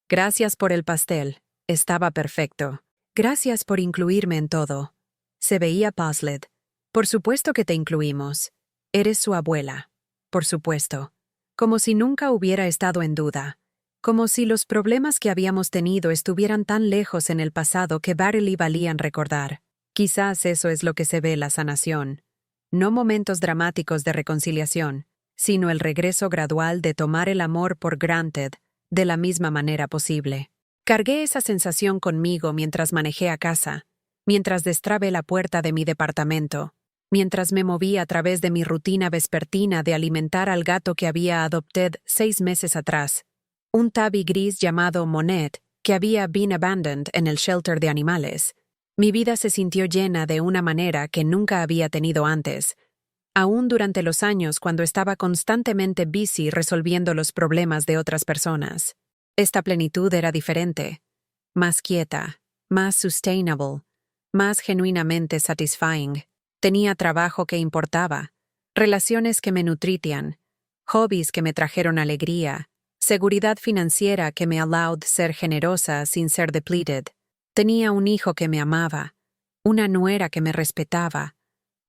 Gracias por el pastel. Estaba perfecto. Gracias por incluirme en todo». Se veía puzzled. «Por supuesto que te incluimos. Eres su abuela. Por supuesto». Como si nunca hubiera estado en duda. Como si los problemas que habíamos tenido estuvieran tan lejos en el pasado que barely valían recordar. Quizás eso es lo que se ve la sanación. No momentos dramáticos de reconciliación, sino el regreso gradual de tomar el amor por granted de la misma manera posible. Cargué esa sensación conmigo mientras manejé a casa, mientras destrabé la puerta de mi departamento, mientras me moví a través de mi rutina vespertina de alimentar al gato que había adoptado 6 meses atrás, un tabby gris llamado Monet, que había been abandoned en el shelter de animales. Mi vida se sintió llena de una manera que nunca había tenido antes, aún durante los años cuando estaba constantemente busy resolviendo los problemas de otras personas. Esta plenitud era diferente, más quieta, más sustainable, más genuinamente satisfying. Tenía trabajo que importaba, relaciones que me nutrían, hobbies que me trajeron alegría, seguridad financiera que me allowed ser generosa sin ser depleted. Tenía un hijo que me amaba, una nuera que me respetaba,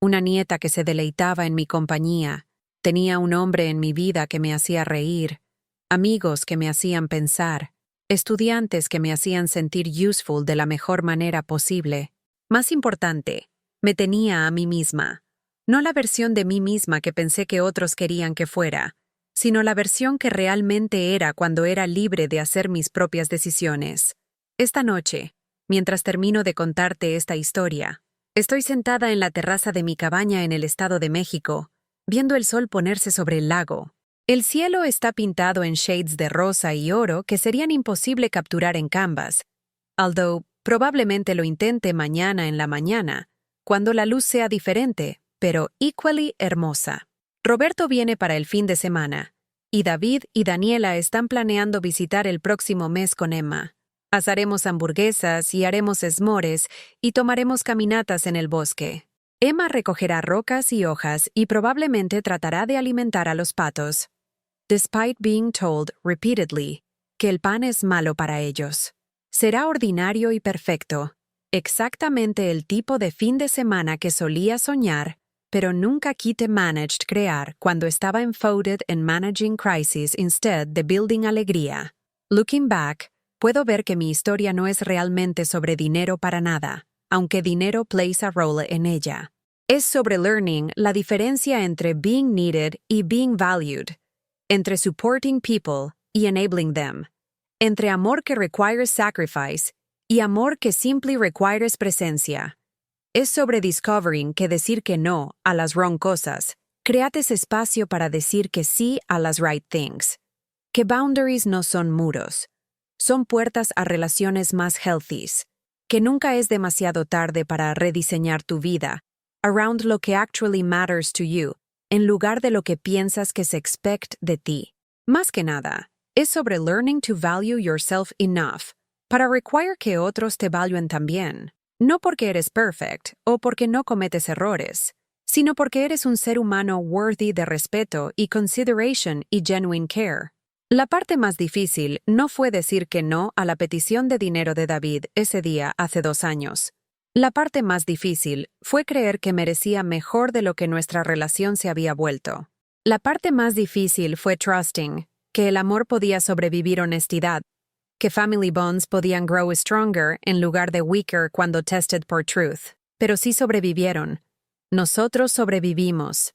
una nieta que se deleitaba en mi compañía. Tenía un hombre en mi vida que me hacía reír, amigos que me hacían pensar, estudiantes que me hacían sentir useful de la mejor manera posible. Más importante, me tenía a mí misma. No la versión de mí misma que pensé que otros querían que fuera, sino la versión que realmente era cuando era libre de hacer mis propias decisiones. Esta noche, mientras termino de contarte esta historia, estoy sentada en la terraza de mi cabaña en el Estado de México, viendo el sol ponerse sobre el lago. El cielo está pintado en shades de rosa y oro que serían imposible capturar en canvas, although probablemente lo intente mañana en la mañana, cuando la luz sea diferente, pero equally hermosa. Roberto viene para el fin de semana, y David y Daniela están planeando visitar el próximo mes con Emma. Asaremos hamburguesas y haremos s'mores y tomaremos caminatas en el bosque. Emma recogerá rocas y hojas y probablemente tratará de alimentar a los patos, despite being told repeatedly que el pan es malo para ellos. Será ordinario y perfecto, exactamente el tipo de fin de semana que solía soñar, pero nunca quite managed crear cuando estaba enfolded en managing crisis instead de building alegría. Looking back, puedo ver que mi historia no es realmente sobre dinero para nada, aunque dinero plays a role en ella. Es sobre learning la diferencia entre being needed y being valued, entre supporting people y enabling them, entre amor que requires sacrifice y amor que simply requires presencia. Es sobre discovering que decir que no a las wrong cosas, créate ese espacio para decir que sí a las right things. Que boundaries no son muros, son puertas a relaciones más healthies. Que nunca es demasiado tarde para rediseñar tu vida, around lo que actually matters to you, en lugar de lo que piensas que se expect de ti. Más que nada, es sobre learning to value yourself enough para require que otros te valuen también. No porque eres perfect o porque no cometes errores, sino porque eres un ser humano worthy de respeto y consideration y genuine care. La parte más difícil no fue decir que no a la petición de dinero de David ese día hace 2 años. La parte más difícil fue creer que merecía mejor de lo que nuestra relación se había vuelto. La parte más difícil fue trusting, que el amor podía sobrevivir honestidad, que family bonds podían grow stronger en lugar de weaker cuando tested por truth. Pero sí sobrevivieron. Nosotros sobrevivimos.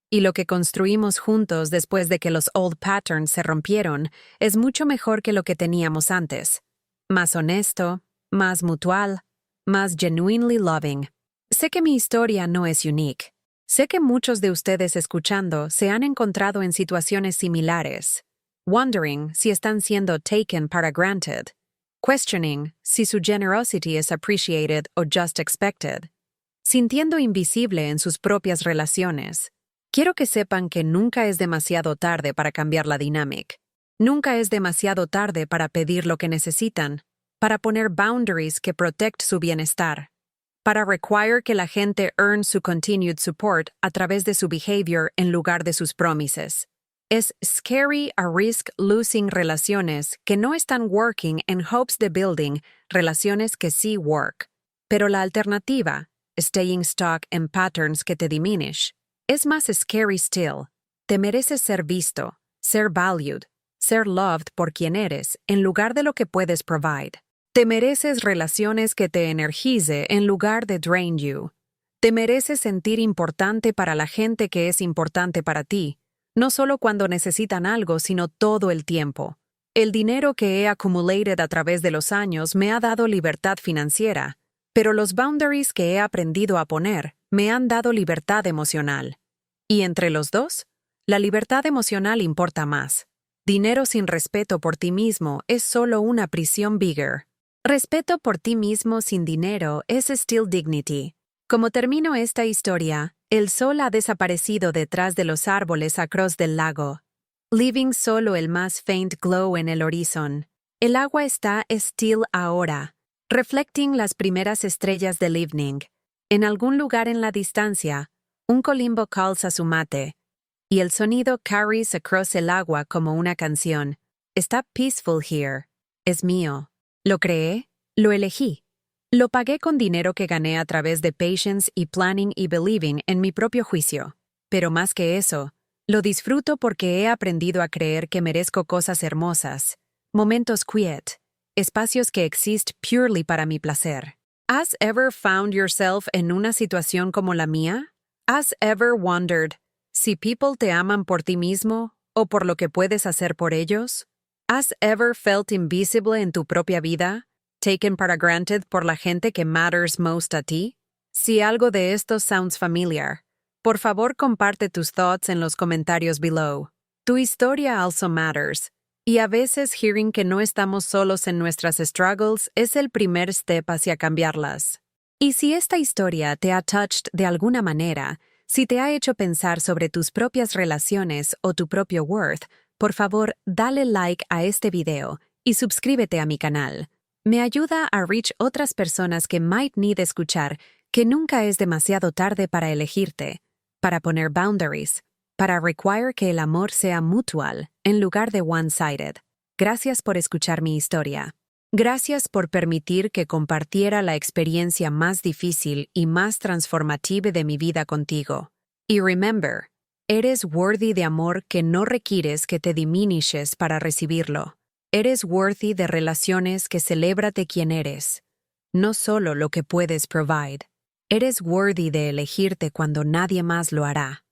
Y lo que construimos juntos después de que los old patterns se rompieron es mucho mejor que lo que teníamos antes. Más honesto, más mutual, más genuinely loving. Sé que mi historia no es unique. Sé que muchos de ustedes escuchando se han encontrado en situaciones similares, wondering si están siendo taken para granted, questioning si su generosity is appreciated o just expected, sintiendo invisible en sus propias relaciones. Quiero que sepan que nunca es demasiado tarde para cambiar la dinámica. Nunca es demasiado tarde para pedir lo que necesitan, para poner boundaries que protect su bienestar, para require que la gente earn su continued support a través de su behavior en lugar de sus promises. Es scary a risk losing relaciones que no están working in hopes de building relaciones que sí work. Pero la alternativa, staying stuck en patterns que te diminish, es más scary still. Te mereces ser visto, ser valued, ser loved por quien eres en lugar de lo que puedes provide. Te mereces relaciones que te energice en lugar de drain you. Te mereces sentir importante para la gente que es importante para ti, no solo cuando necesitan algo, sino todo el tiempo. El dinero que he accumulated a través de los años me ha dado libertad financiera, pero los boundaries que he aprendido a poner me han dado libertad emocional. Y entre los dos, la libertad emocional importa más. Dinero sin respeto por ti mismo es solo una prisión bigger. Respeto por ti mismo sin dinero es still dignity. Como termino esta historia, el sol ha desaparecido detrás de los árboles across del lago, leaving solo el más faint glow en el horizon. El agua está still ahora, reflecting las primeras estrellas del evening. En algún lugar en la distancia, un colimbo calls a su mate, y el sonido carries across el agua como una canción. Está peaceful here. Es mío. Lo creé, lo elegí. Lo pagué con dinero que gané a través de patience y planning y believing en mi propio juicio. Pero más que eso, lo disfruto porque he aprendido a creer que merezco cosas hermosas, momentos quiet, espacios que exist purely para mi placer. ¿Has ever found yourself en una situación como la mía? ¿Has ever wondered si people te aman por ti mismo o por lo que puedes hacer por ellos? ¿Has ever felt invisible en tu propia vida, taken for granted por la gente que matters most a ti? Si algo de esto sounds familiar, por favor comparte tus thoughts en los comentarios below. Tu historia also matters, y a veces hearing que no estamos solos en nuestras struggles es el primer step hacia cambiarlas. Y si esta historia te ha touched de alguna manera, si te ha hecho pensar sobre tus propias relaciones o tu propio worth, por favor, dale like a este video y suscríbete a mi canal. Me ayuda a reach otras personas que might need escuchar que nunca es demasiado tarde para elegirte, para poner boundaries, para require que el amor sea mutual en lugar de one-sided. Gracias por escuchar mi historia. Gracias por permitir que compartiera la experiencia más difícil y más transformativa de mi vida contigo. Y remember, eres worthy de amor que no requieres que te diminishes para recibirlo. Eres worthy de relaciones que celébrate quién eres, no solo lo que puedes provide. Eres worthy de elegirte cuando nadie más lo hará.